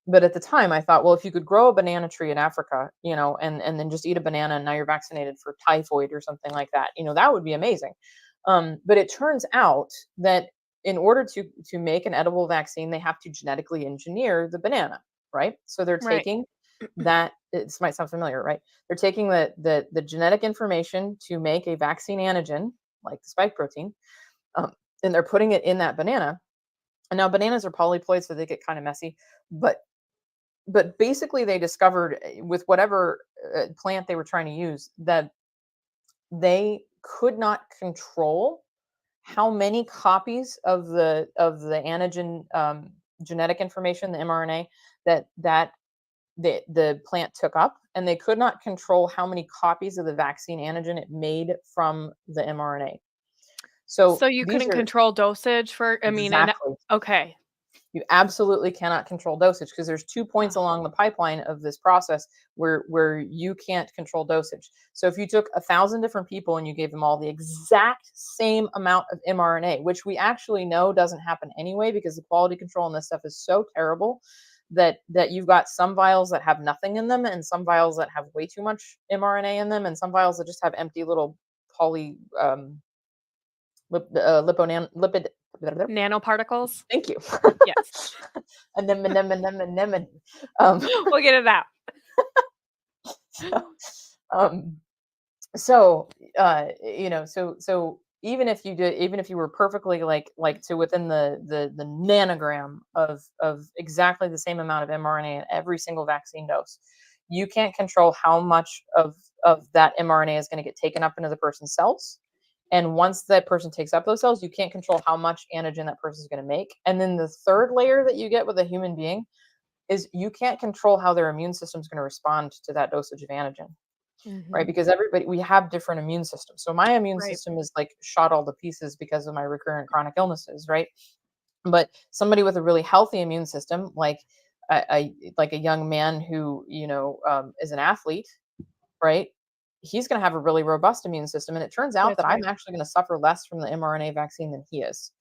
But at the time, I thought, well, if you could grow a banana tree in Africa, and then just eat a banana, and now you're vaccinated for typhoid or something like that, that would be amazing. But it turns out that in order to make an edible vaccine, they have to genetically engineer the banana, right? So they're Right. taking that. This might sound familiar, right? They're taking the genetic information to make a vaccine antigen, like the spike protein, um, and they're putting it in that banana. And now bananas are polyploid, so they get kind of messy. But basically, they discovered with whatever plant they were trying to use that they could not control how many copies of the antigen, genetic information, the mRNA, that the plant took up, and they could not control how many copies of the vaccine antigen it made from the mRNA. So So you these couldn't are control dosage for, I mean, and exactly. okay. You absolutely cannot control dosage because there's 2 points Wow. along the pipeline of this process where you can't control dosage. So if you took 1,000 different people and you gave them all the exact same amount of mRNA, which we actually know doesn't happen anyway because the quality control on this stuff is so terrible that you've got some vials that have nothing in them and some vials that have way too much mRNA in them and some vials that just have empty little poly lipid. Nanoparticles? Thank you. Yes. Anemone. Um, We'll get it out. so, um, so even if you were perfectly like to within the nanogram of exactly the same amount of mRNA in every single vaccine dose, you can't control how much of that mRNA is going to get taken up into the person's cells. And once that person takes up those cells, you can't control how much antigen that person is going to make. And then the third layer that you get with a human being is you can't control how their immune system is going to respond to that dosage of antigen, right? Mhm. Because we have different immune systems. So my immune Right. system is like shot all to pieces because of my recurrent chronic illnesses, right? But somebody with a really healthy immune system, like a young man who is an athlete, right? He's going to have a really robust immune system, and it turns out That's that I'm right. actually going to suffer less from the mRNA vaccine than he is.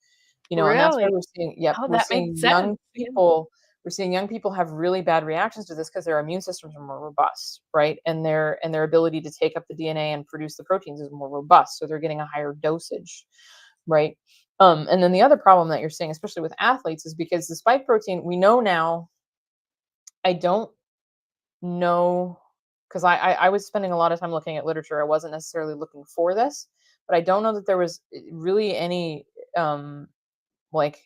And that's why Really? we're seeing, yep, Oh, that makes sense. Yeah. we're seeing young people have really bad reactions to this because their immune systems are more robust, right? And their ability to take up the DNA and produce the proteins is more robust, so they're getting a higher dosage, right? And then the other problem that you're seeing, especially with athletes, is because the spike protein, we know now. I don't know, because I was spending a lot of time looking at literature. I wasn't necessarily looking for this, but I don't know that there was really any like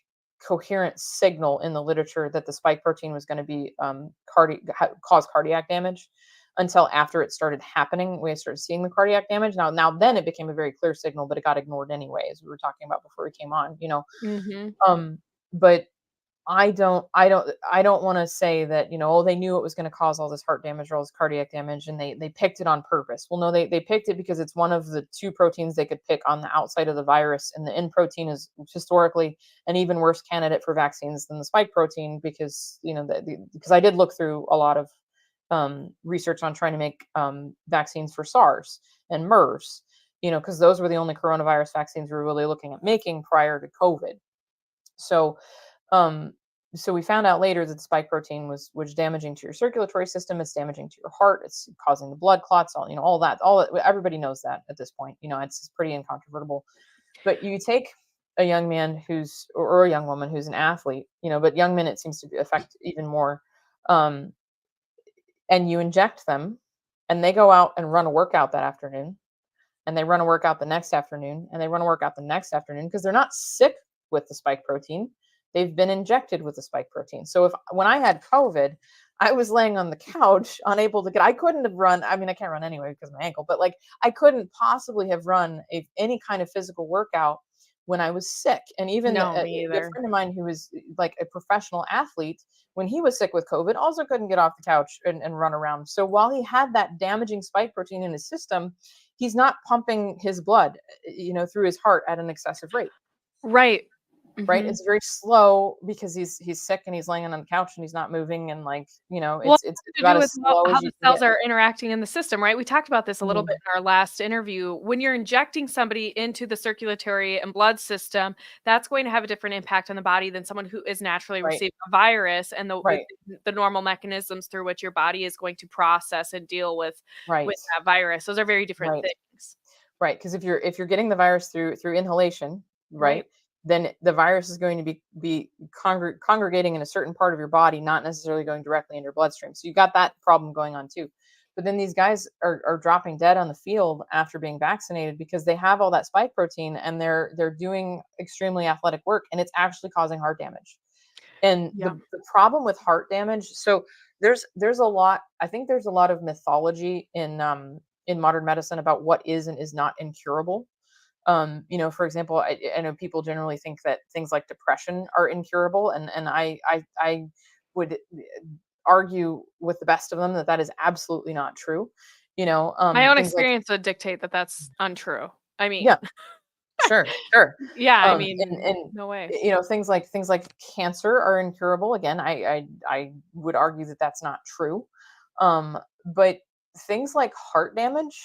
coherent signal in the literature that the spike protein was going to be cause cardiac damage until after it started happening. We started seeing the cardiac damage. Now then it became a very clear signal, but it got ignored anyway, as we were talking about before we came on. Mhm. But I don't want to say that, oh, they knew it was going to cause all this heart damage or all this cardiac damage and they picked it on purpose. Well, no, they picked it because it's one of the two proteins they could pick on the outside of the virus, and the N protein is historically an even worse candidate for vaccines than the spike protein because, because I did look through a lot of research on trying to make vaccines for SARS and MERS, because those were the only coronavirus vaccines we were really looking at making prior to COVID. So um, so we found out later that the spike protein was damaging to your circulatory system. It's damaging to your heart. It's causing the blood clots. All all that. Everybody knows that at this point. It's pretty incontrovertible. But you take a young man or a young woman who's an athlete, but young men it seems to affect even more, um, and you inject them, and they go out and run a workout that afternoon, and they run a workout the next afternoon, and they run a workout the next afternoon because they're not sick with the spike protein. They've been injected with the spike protein. So when I had COVID, I was laying on the couch, unable to I couldn't have run. I mean, I can't run anyway because of my ankle, but like I couldn't possibly have run any kind of physical workout when I was sick. And even No, a me good either. friend of mine who was like a professional athlete, when he was sick with COVID, also couldn't get off the couch and run around. So while he had that damaging spike protein in his system, he's not pumping his blood, through his heart at an excessive rate. Right. Right? Mhm. It's very slow because he's sick and he's laying on the couch and he's not moving, and Well, it's to about do as with slow how as the you can cells get. are interacting in the system, right? We talked about this a little bit Mhm. in our last interview. When you're injecting somebody into the circulatory and blood system, that's going to have a different impact on the body than someone who is naturally Right, receiving a virus and right, the normal mechanisms through which your body is going to process and deal with right, that virus. Those are very different right. things, Right, because if you're getting the virus through inhalation, right? right, then the virus is going to be congregating in a certain part of your body, not necessarily going directly in your bloodstream. So you got that problem going on too. But then these guys are dropping dead on the field after being vaccinated because they have all that spike protein and they're doing extremely athletic work, and it's actually causing heart damage. And Yeah. the problem with heart damage, so there's a lot. I think there's a lot of mythology in modern medicine about what is and is not incurable. For example, I know people generally think that things like depression are incurable, and I would argue with the best of them that that is absolutely not true. My own Things like, experience would dictate that that's untrue. I mean, yeah, sure, sure. yeah, I And mean, no way. things like cancer are incurable. Again, I would argue that that's not true. But things like heart damage,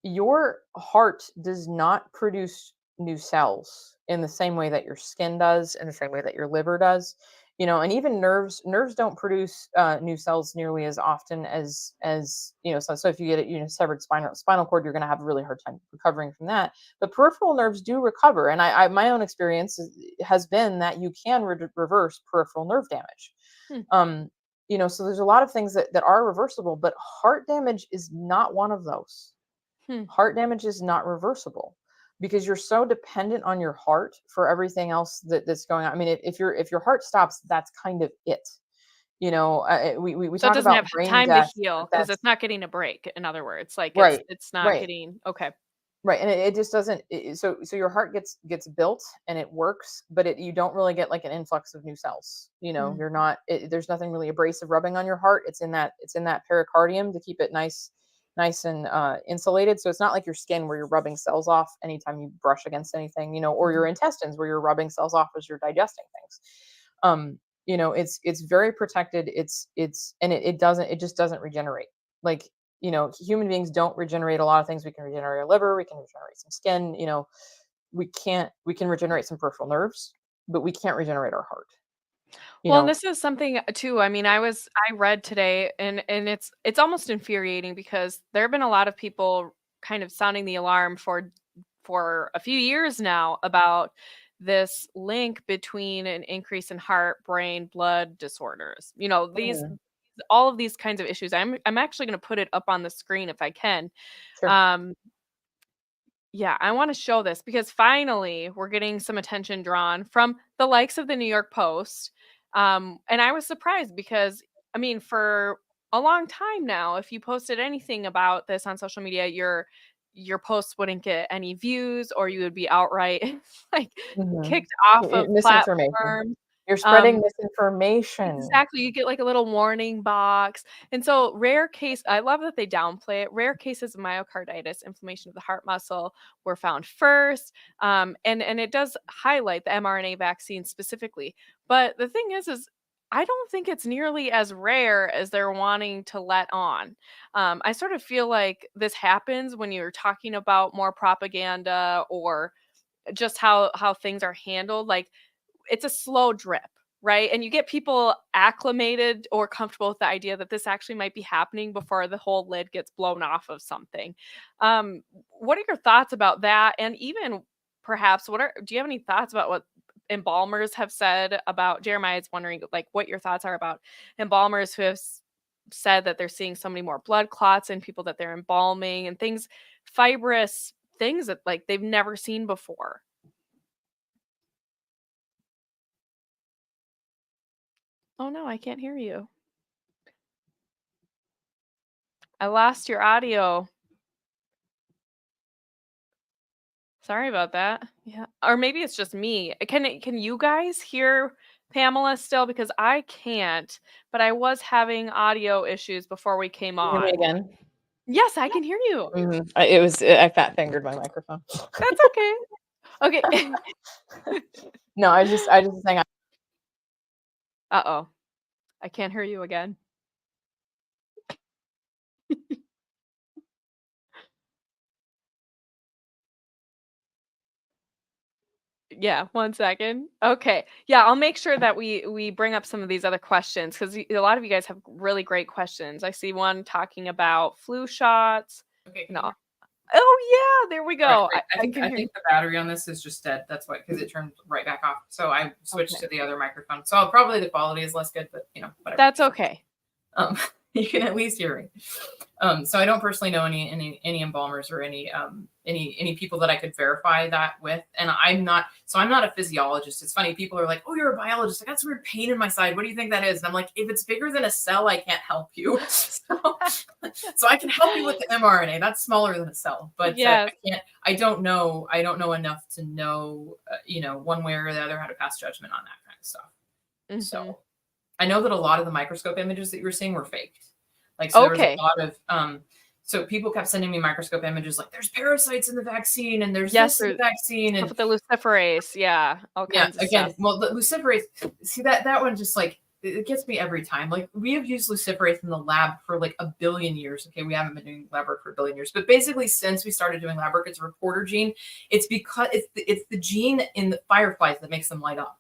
your heart does not produce new cells in the same way that your skin does, in the same way that your liver does. And even nerves don't produce new cells nearly as often as. So if you get severed spinal cord, you're going to have a really hard time recovering from that. But peripheral nerves do recover, and I my own experience has been that you can reverse peripheral nerve damage. Hmm, So there's a lot of things that are reversible, but heart damage is not one of those. hmm. Heart damage is not reversible because you're so dependent on your heart for everything else that's going on. I mean, if your heart stops, that's kind of it. We So it talk doesn't have about brain time to death, heal but because that's it's not getting a break, in other words, like, right, it's not right, getting okay. right, and it just doesn't. So your heart gets built and it works, but you don't really get like an influx of new cells. Mm, You're not. There's nothing really abrasive rubbing on your heart. It's in that pericardium to keep it nice and insulated. So it's not like your skin where you're rubbing cells off anytime you brush against anything, or mhm. your intestines where you're rubbing cells off as you're digesting things. It's very protected. It just doesn't regenerate. Like, human beings don't regenerate a lot of things. We can regenerate our liver, we can regenerate some skin, we can regenerate some peripheral nerves, but we can't regenerate our heart, you Well, and know. this is something too, I mean, I read today and it's almost infuriating because there have been a lot of people kind of sounding the alarm for a few years now about this link between an increase in heart, brain, blood disorders. These Mhm. all of these kinds of issues. I'm actually going to put it up on the screen if I can. Sure. Um yeah, I want to show this because finally we're getting some attention drawn from the likes of the New York Post. And I was surprised because, I mean, for a long time now, if you posted anything about this on social media, your posts wouldn't get any views or you would be outright like Mhm. kicked off of Misinformation. platforms. You're Um, spreading misinformation. Exactly, you get, like, a little warning box, and so I love that they downplay it. Rare cases of myocarditis, inflammation of the heart muscle, were found first, and it does highlight the mRNA vaccine specifically. But the thing is I don't think it's nearly as rare as they're wanting to let on. I sort of feel like this happens when you're talking about more propaganda or just how things are handled, like, it's a slow drip. right? And you get people acclimated or comfortable with the idea that this actually might be happening before the whole lid gets blown off of something. What are your thoughts about that? And even perhaps, do you have any thoughts about what embalmers have said about Jeremiah is wondering like what your thoughts are about embalmers who have said that they're seeing so many more blood clots in people that they're embalming and things, fibrous things that like they've never seen before. Oh no, I can't hear you. I lost your audio. Sorry about that. Yeah. Or maybe it's just me. Can you guys hear Pamela still? Because I can't, but I was having audio issues before we came Can you hear me on. again? Yes, I can hear you. I fat fingered my microphone. That's okay. Okay. No, I just was saying. Uh-oh. I can't hear you again. Yeah, 1 second. Okay. Yeah, I'll make sure that we bring up some of these other questions because a lot of you guys have really great questions. I see one talking about flu shots. Okay. No. Oh yeah, there we go. Right. I can hear think the battery on this is just dead. That's why, because it turned right back off. So I switched to the other microphone. So probably the quality is less good, but whatever. That's okay. You can at least hear me. So I don't personally know any embalmers or any people that I could verify that with. And I'm not a physiologist. It's funny. People are like, oh, you're a biologist. I got some weird pain in my side. What do you think that is? And I'm like, if it's bigger than a cell, I can't help you. So I can help you with the mRNA. That's smaller than a cell, but yes. I don't know enough to know, one way or the other how to pass judgment on that kind of stuff. Mm-hmm. So I know that a lot of the microscope images that you were seeing were faked. Like, so there was a lot of, so people kept sending me microscope images like there's parasites in the vaccine and there's this in the vaccine. And with the luciferase. Yeah. All kinds of stuff. Well, the luciferase, see that one just like, it gets me every time. Like we have used luciferase in the lab for like 1 billion years. Okay. We haven't been doing lab work for 1 billion years, but basically since we started doing lab work, it's a reporter gene. It's because it's the gene in the fireflies that makes them light up.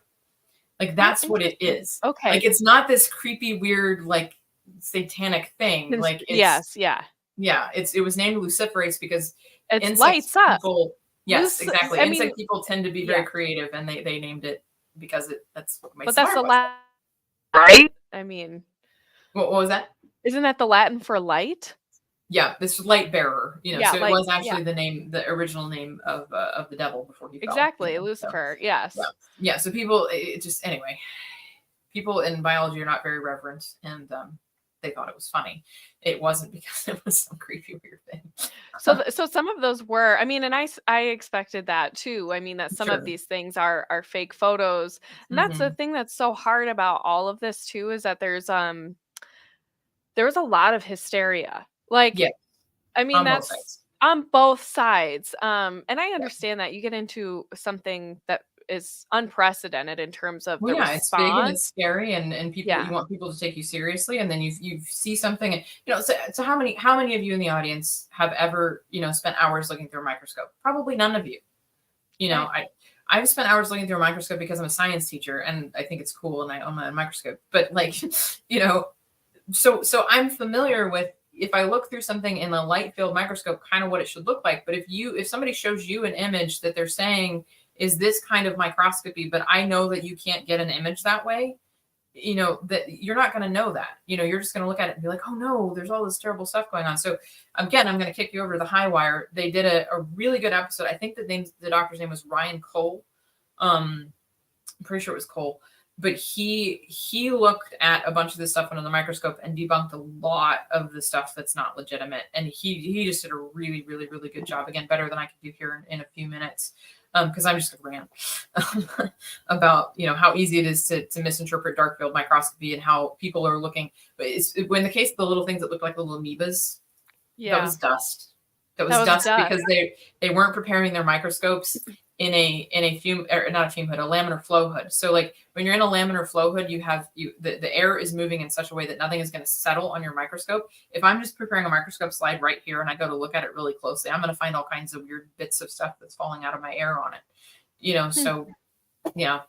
Like that's what it is. Okay. Like it's not this creepy, weird, like satanic thing. Like it's, it was named luciferase because it lights up. Yes, exactly. Insect people tend to be very creative, and they named it because that's what makes. But that's the Latin, right? I mean, what was that? Isn't that the Latin for light? Yeah, this light bearer. So it was actually the original name of the devil before he fell. Exactly, Lucifer. So, yes. Yeah. So people, people in biology are not very reverent, and they thought it was funny. It wasn't because it was some creepy weird thing. So some of those were, I mean, and I expected that too. I mean, that some of these things are fake photos. And that's the thing that's so hard about all of this too, is that there's a lot of hysteria. Like, I mean, that's on both sides. And I understand that you get into something that is unprecedented in terms of the response. It's big and it's scary, and people, you want people to take you seriously, and then you see something, and so how many of you in the audience have ever spent hours looking through a microscope? Probably none of you. I've spent hours looking through a microscope because I'm a science teacher and I think it's cool and I own my own microscope, but like so I'm familiar with, if I look through something in a light field microscope, kind of what it should look like. But if somebody shows you an image that they're saying is this kind of microscopy, but I know that you can't get an image that way, that you're not going to know that. You're just going to look at it and be like, oh no, there's all this terrible stuff going on. So again, I'm going to kick you over to the high wire. They did a really good episode. I think the doctor's name was Ryan Cole. I'm pretty sure it was Cole. But he looked at a bunch of this stuff under the microscope and debunked a lot of the stuff that's not legitimate. And he just did a really, really, really good job. Again, better than I could do here in a few minutes. Because I'm just going to rant about, how easy it is to misinterpret dark field microscopy and how people are looking. But when the case of the little things that look like little amoebas, that was dust. That was dust because they weren't preparing their microscopes in a fume, or not a fume hood, a laminar flow hood. So like when you're in a laminar flow hood, the air is moving in such a way that nothing is going to settle on your microscope. If I'm just preparing a microscope slide right here and I go to look at it really closely, I'm going to find all kinds of weird bits of stuff that's falling out of my air on it. So yeah.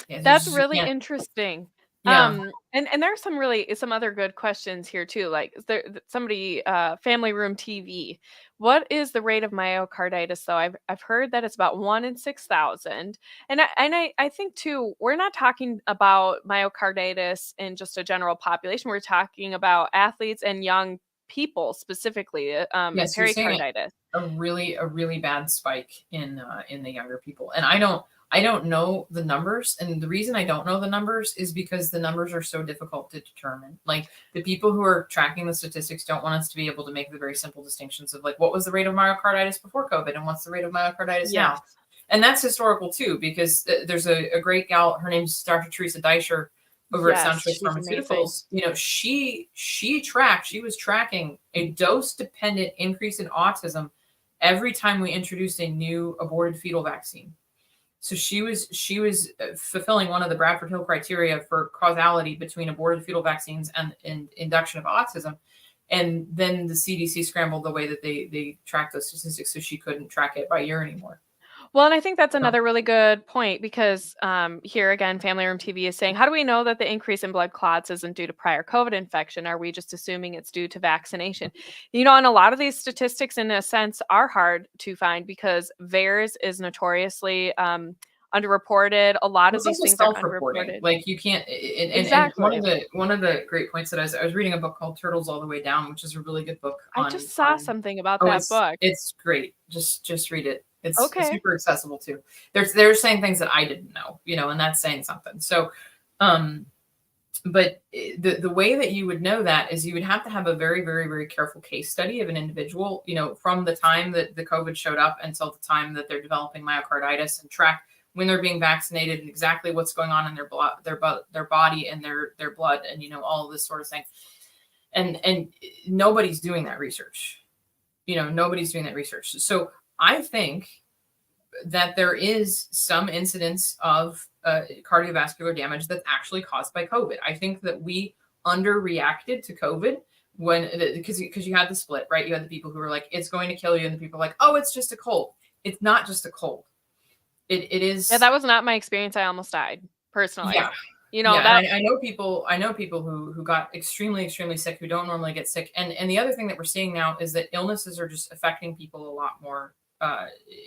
Yeah, That's you really can't. interesting. Yeah. And there's some other good questions here too. Like is there somebody family room TV. What is the rate of myocarditis though? I've heard that it's about 1 in 6,000. And I think too, we're not talking about myocarditis in just a general population. We're talking about athletes and young people specifically, and Yes, you're seeing pericarditis. a really bad spike in the younger people. And I don't know the numbers, and the reason I don't know the numbers is because the numbers are so difficult to determine. Like the people who are tracking the statistics don't want us to be able to make the very simple distinctions of like what was the rate of myocarditis before COVID and what's the rate of myocarditis Yes. now. And that's historical too, because there's a great gal, her name's Dr. Teresa Deischer over at Yes, Soundchoice she's amazing. Pharmaceuticals. She was tracking a dose dependent increase in autism every time we introduced a new aborted fetal vaccine. So she was fulfilling one of the Bradford Hill criteria for causality between aborted fetal vaccines and induction of autism. And then the CDC scrambled the way that they track those statistics, so she couldn't track it by year anymore. Well, and I think that's So another really good point because here again, Family Room TV is saying, how do we know that the increase in blood clots isn't due to prior COVID infection? Are we just assuming it's due to vaccination? And a lot of these statistics, in a sense, are hard to find because VAERS is notoriously underreported. A lot of it's these also things are self-reporting. underreported. Like you can't, and Exactly. one of the great points that I was reading a book called Turtles All the Way Down, which is a really good book I just saw on something about oh, that book. it's great. Just read it. It's Okay. super accessible too. They're saying things that I didn't know, and that's saying something. So, but the way that you would know that is you would have to have a very, very, very careful case study of an individual, from the time that the COVID showed up until the time that they're developing myocarditis, and track when they're being vaccinated and exactly what's going on in their blood, their body and their blood, and all of this sort of thing. And nobody's doing that research. Nobody's doing that research. So I think that there is some incidence of cardiovascular damage that's actually caused by COVID. I think that we underreacted to COVID because you had the split, right? You had the people who were like, it's going to kill you. And the people are like, oh, it's just a cold. It's not just a cold. It is. Yeah, that was not my experience. I almost died personally. Yeah. That I know people who got extremely, extremely sick who don't normally get sick. And the other thing that we're seeing now is that illnesses are just affecting people a lot more,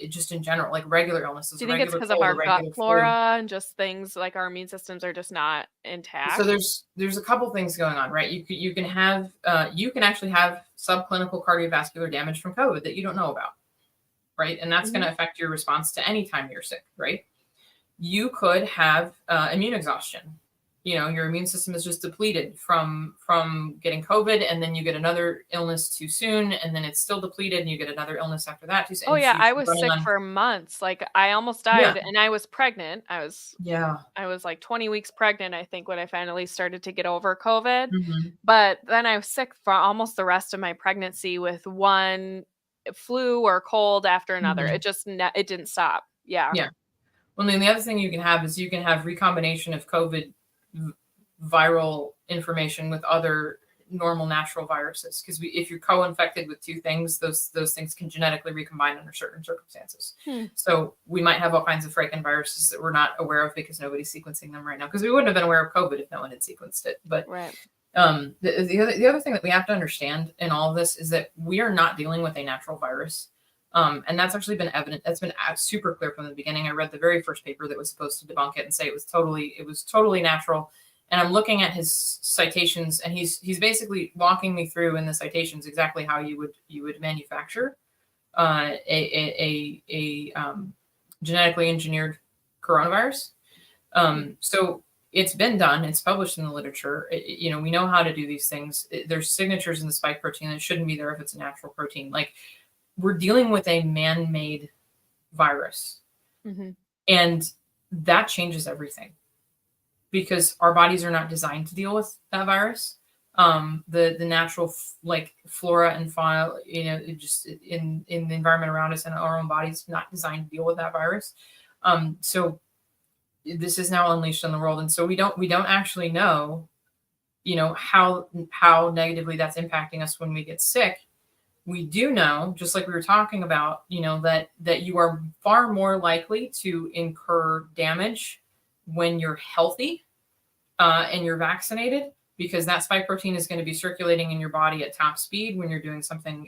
just in general, like regular illnesses. Do you think it's because of our gut flora and just things like our immune systems are just not intact? So there's a couple things going on, right? You can actually have subclinical cardiovascular damage from COVID that you don't know about, right? And that's going to affect your response to any time you're sick, right? You could have immune exhaustion. Your immune system is just depleted from getting COVID, and then you get another illness too soon, and then it's still depleted, and you get another illness after that too soon. Oh yeah, I was sick for months. Like I almost died, and I was pregnant. I was like 20 weeks pregnant, I think, when I finally started to get over COVID. Mm-hmm. But then I was sick for almost the rest of my pregnancy with one flu or cold after another. Mm-hmm. It didn't stop. Yeah. Yeah. Well, then the other thing you can have is you can have recombination of COVID viral information with other normal natural viruses, because if you're co-infected with two things, those things can genetically recombine under certain circumstances. So we might have all kinds of freaking viruses that we're not aware of because nobody's sequencing them right now, because we wouldn't have been aware of COVID if no one had sequenced it. But right. The other thing that we have to understand in all of this is that we are not dealing with a natural virus. And that's actually been evident. That's been super clear from the beginning. I read the very first paper that was supposed to debunk it and say it was totally natural. And I'm looking at his citations, and he's basically walking me through in the citations exactly how you would manufacture a genetically engineered coronavirus. So it's been done. It's published in the literature. We know how to do these things. There's signatures in the spike protein that shouldn't be there if it's a natural protein. Like, we're dealing with a man-made virus, and that changes everything, because our bodies are not designed to deal with that virus. The natural flora and fauna, just in the environment around us and our own bodies, not designed to deal with that virus. So this is now unleashed on the world, and so we don't actually know, how negatively that's impacting us when we get sick. We do know, just like we were talking about, that you are far more likely to incur damage when you're healthy and you're vaccinated, because that spike protein is going to be circulating in your body at top speed when you're doing something,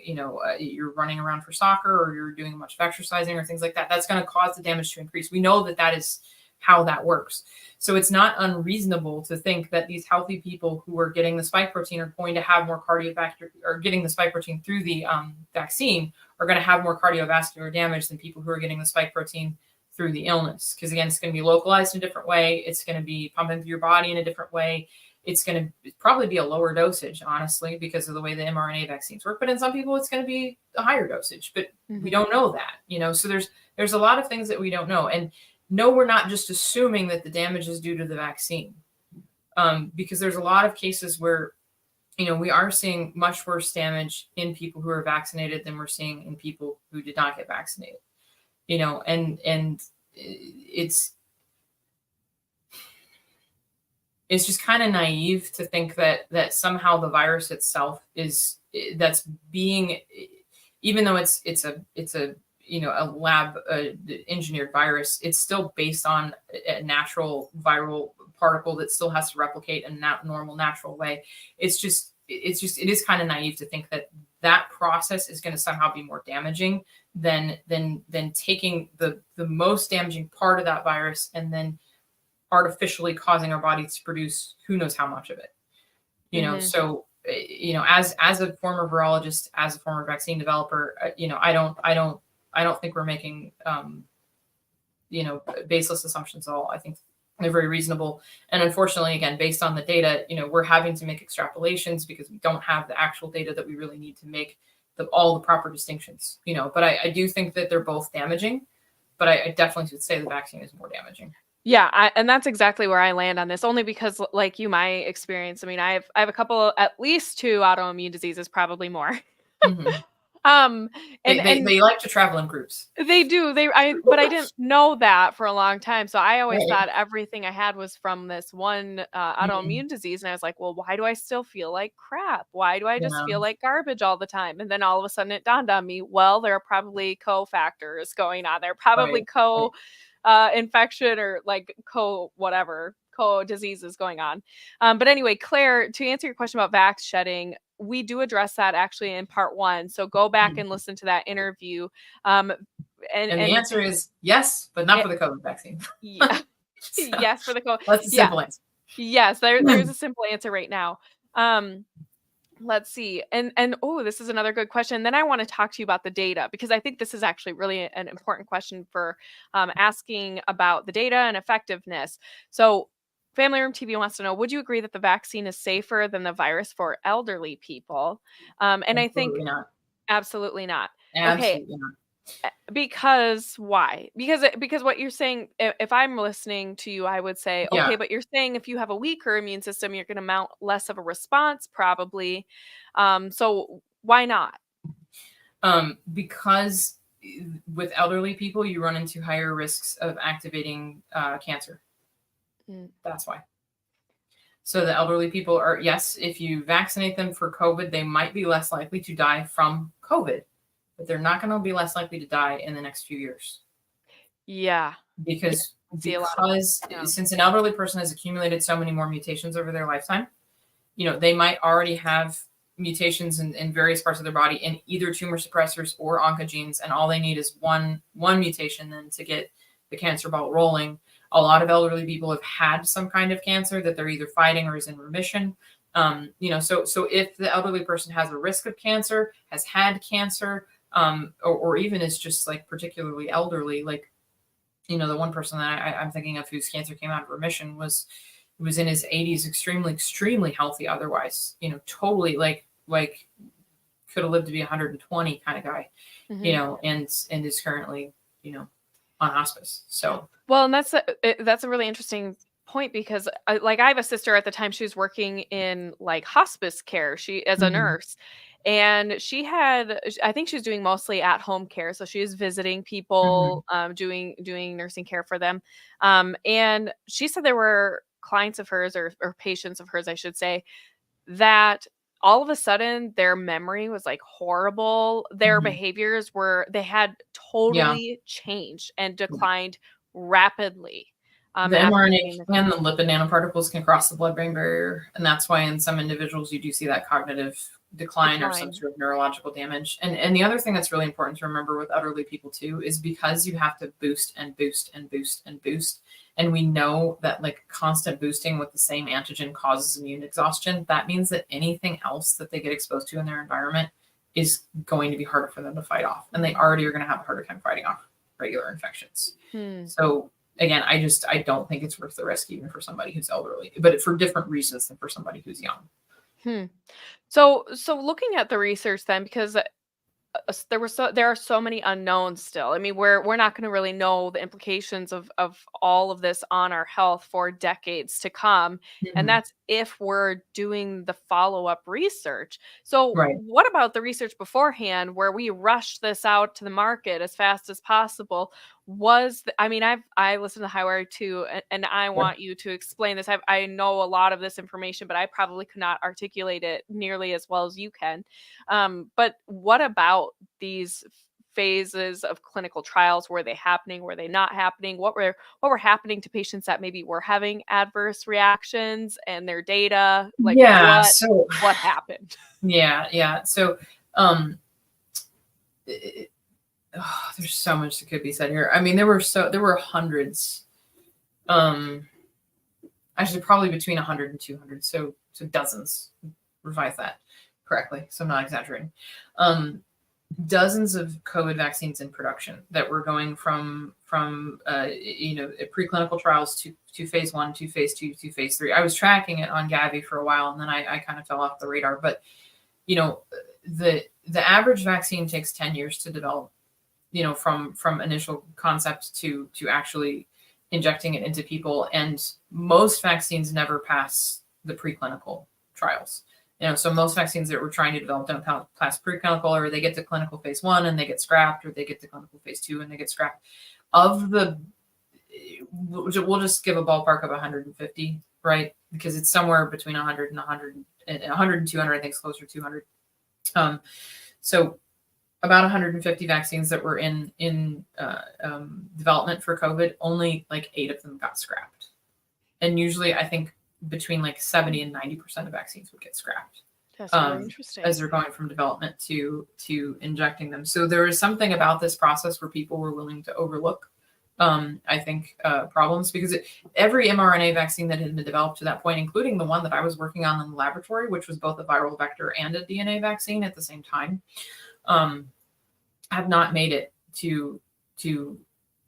you're running around for soccer or you're doing much of exercising or things like that. That's going to cause the damage to increase. We know that that is how that works. So it's not unreasonable to think that these healthy people who are getting the spike protein are going to have more cardiovascular, or getting the spike protein through the vaccine are going to have more cardiovascular damage than people who are getting the spike protein through the illness. Because again, it's going to be localized in a different way. It's going to be pumping through your body in a different way. It's going to probably be a lower dosage, honestly, because of the way the mRNA vaccines work. But in some people, it's going to be a higher dosage. But we don't know that, So there's a lot of things that we don't know. And no, we're not just assuming that the damage is due to the vaccine, because there's a lot of cases where, we are seeing much worse damage in people who are vaccinated than we're seeing in people who did not get vaccinated. And it's just kind of naive to think that somehow the virus itself that's being, even though it's a lab engineered virus, it's still based on a natural viral particle that still has to replicate in that normal natural way. It is kind of naive to think that process is going to somehow be more damaging than taking the most damaging part of that virus and then artificially causing our bodies to produce who knows how much of it. So as a former virologist, as a former vaccine developer, I don't think we're making baseless assumptions at all. I think they're very reasonable. And unfortunately, again, based on the data, we're having to make extrapolations because we don't have the actual data that we really need to make all the proper distinctions, but I do think that they're both damaging, but I definitely would say the vaccine is more damaging. Yeah, and that's exactly where I land on this, only because, like you, my experience, I mean, I have a couple, at least 2 autoimmune diseases, probably more. And they like to travel in groups. They do. But I didn't know that for a long time. So I always thought everything I had was from this one autoimmune disease. And I was like, well, why do I still feel like crap? Why do I just feel like garbage all the time? And then all of a sudden it dawned on me, well, there are probably co-factors going on. There are probably infection or like co-diseases going on. But anyway, Claire, to answer your question about vax shedding, we do address that actually in part 1. So go back and listen to that interview. And the answer is yes, but not for the COVID vaccine. Yeah. Yes, for the COVID. That's a simple answer. Yes, there's a simple answer right now. Let's see. And this is another good question. Then I want to talk to you about the data, because I think this is actually really an important question for asking about the data and effectiveness. So Family Room TV wants to know, would you agree that the vaccine is safer than the virus for elderly people? And absolutely I think not. Absolutely not. Absolutely not. Because why? Because what you're saying, if I'm listening to you, I would say, okay, but you're saying if you have a weaker immune system, you're going to mount less of a response, probably. So why not? Because with elderly people, you run into higher risks of activating cancer. That's why. So the elderly people are, yes, if you vaccinate them for COVID, they might be less likely to die from COVID, but they're not going to be less likely to die in the next few years. Yeah. Because since an elderly person has accumulated so many more mutations over their lifetime, they might already have mutations in various parts of their body in either tumor suppressors or oncogenes, and all they need is one mutation then to get the cancer ball rolling. A lot of elderly people have had some kind of cancer that they're either fighting or is in remission. So if the elderly person has a risk of cancer, has had cancer, or even is just like particularly elderly, like, the one person that I'm thinking of whose cancer came out of remission was in his 80s, extremely healthy otherwise, totally like could have lived to be 120 kind of guy, and is currently, on hospice. So well, and that's a really interesting point, because I have a sister. At the time, she was working in like hospice care, she as a nurse, and I think she was doing mostly at home care, so she was visiting people, doing nursing care for them, and she said there were clients of hers, or patients of hers, I should say, that all of a sudden their memory was like horrible. Their behaviors they had totally changed and declined rapidly. The mRNA and the lipid nanoparticles can cross the blood-brain barrier, and that's why in some individuals you do see that cognitive decline or some sort of neurological damage. And the other thing that's really important to remember with elderly people too is because you have to boost and boost and boost and boost, and we know that like constant boosting with the same antigen causes immune exhaustion. That means that anything else that they get exposed to in their environment is going to be harder for them to fight off, and they already are going to have a harder time fighting off regular infections. So again, I don't think it's worth the risk even for somebody who's elderly, but for different reasons than for somebody who's young. So looking at the research then, because there are so many unknowns still. I mean, we're not going to really know the implications of all of this on our health for decades to come, and that's if we're doing the follow-up research. So what about the research beforehand where we rushed this out to the market as fast as possible? I listened to Highwire too, and I want you to explain this. I know a lot of this information, but I probably could not articulate it nearly as well as you can. But what about these phases of clinical trials? Were they happening? Were they not happening? What were happening to patients that maybe were having adverse reactions and their data? Like, what happened? So, there's so much that could be said here. I mean, there were hundreds, actually probably between 100 and 200. So dozens, revise that correctly. So I'm not exaggerating. Dozens of COVID vaccines in production that were going from preclinical trials to phase 1, to phase 2, to phase 3. I was tracking it on Gavi for a while, and then I kind of fell off the radar. But the average vaccine takes 10 years to develop. From initial concept to actually injecting it into people, and most vaccines never pass the preclinical trials. So most vaccines that we're trying to develop don't pass preclinical, or they get to clinical phase 1 and they get scrapped, or they get to clinical phase 2 and they get scrapped. We'll just give a ballpark of 150, right? Because it's somewhere between 100 and 200. I think it's closer to 200. So about 150 vaccines that were in development for COVID, only like 8 of them got scrapped. And usually I think between like 70 and 90% of vaccines would get scrapped. That's really interesting. As they're going from development to injecting them. So there is something about this process where people were willing to overlook, I think, problems, because every mRNA vaccine that had been developed to that point, including the one that I was working on in the laboratory, which was both a viral vector and a DNA vaccine at the same time, have not made it to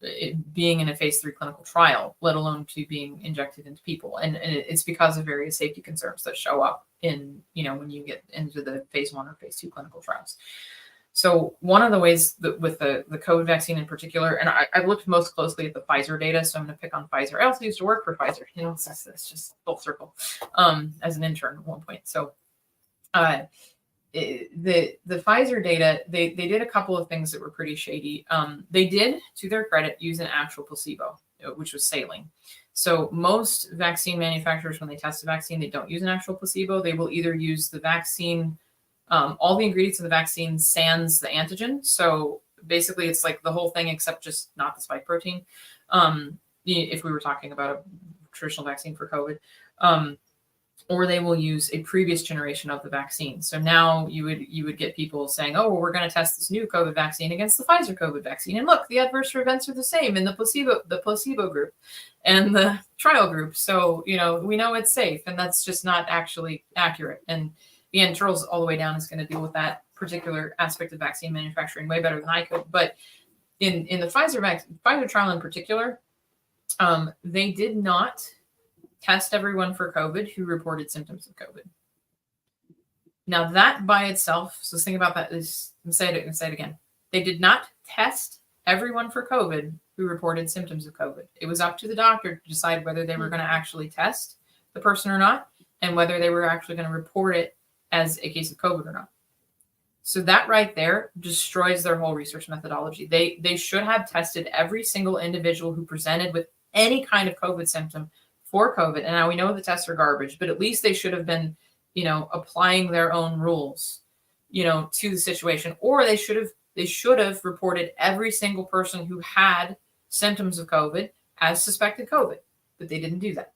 it being in a phase 3 clinical trial, let alone to being injected into people. And it's because of various safety concerns that show up in, when you get into the phase 1 or phase 2 clinical trials. So one of the ways that with the COVID vaccine in particular, and I've looked most closely at the Pfizer data, so I'm going to pick on Pfizer. I also used to work for Pfizer, it's just full circle, as an intern at one point. So the Pfizer data, they did a couple of things that were pretty shady. They did, to their credit, use an actual placebo, which was saline. So most vaccine manufacturers, when they test a vaccine, they don't use an actual placebo. They will either use the vaccine, all the ingredients of the vaccine sans the antigen. So basically it's like the whole thing except just not the spike protein. If we were talking about a traditional vaccine for COVID. Or they will use a previous generation of the vaccine. So now you would get people saying, oh, well, we're going to test this new COVID vaccine against the Pfizer COVID vaccine. And look, the adverse events are the same in the placebo group and the trial group. So, we know it's safe, and that's just not actually accurate. And again, Charles all the way down is going to deal with that particular aspect of vaccine manufacturing way better than I could. But in the Pfizer trial in particular, they did not test everyone for COVID who reported symptoms of COVID. Now that by itself, so think about that, say it again. They did not test everyone for COVID who reported symptoms of COVID. It was up to the doctor to decide whether they were going to actually test the person or not, and whether they were actually going to report it as a case of COVID or not. So that right there destroys their whole research methodology. They should have tested every single individual who presented with any kind of COVID symptom for COVID. And now we know the tests are garbage, but at least they should have been, applying their own rules, to the situation. Or they should have reported every single person who had symptoms of COVID as suspected COVID. but they didn't do that.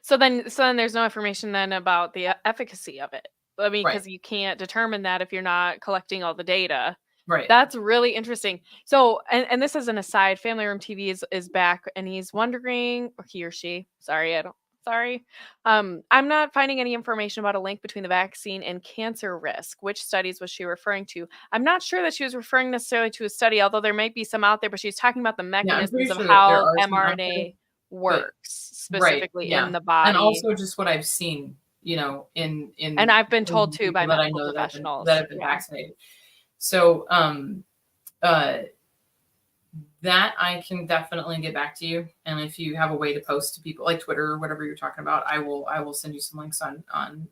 So then there's no information then about the efficacy of it. I mean, Right. because you can't determine that if you're not collecting all the data. Right. That's really interesting. So, and this is an aside, Family Room TV is back, and he's wondering, or he or she, sorry. I'm not finding any information about a link between the vaccine and cancer risk. Which studies was she referring to? I'm not sure that she was referring necessarily to a study, although there might be some out there, but she's talking about the Yeah, I'm pretty mechanisms of sure that there how are some out there, mRNA works right, specifically yeah. in the body. And also just what I've seen, in And I've been told too by that I medical know professionals. that have been vaccinated. So that I can definitely get back to you. And if you have a way to post to people like Twitter or whatever you're talking about, I will send you some links on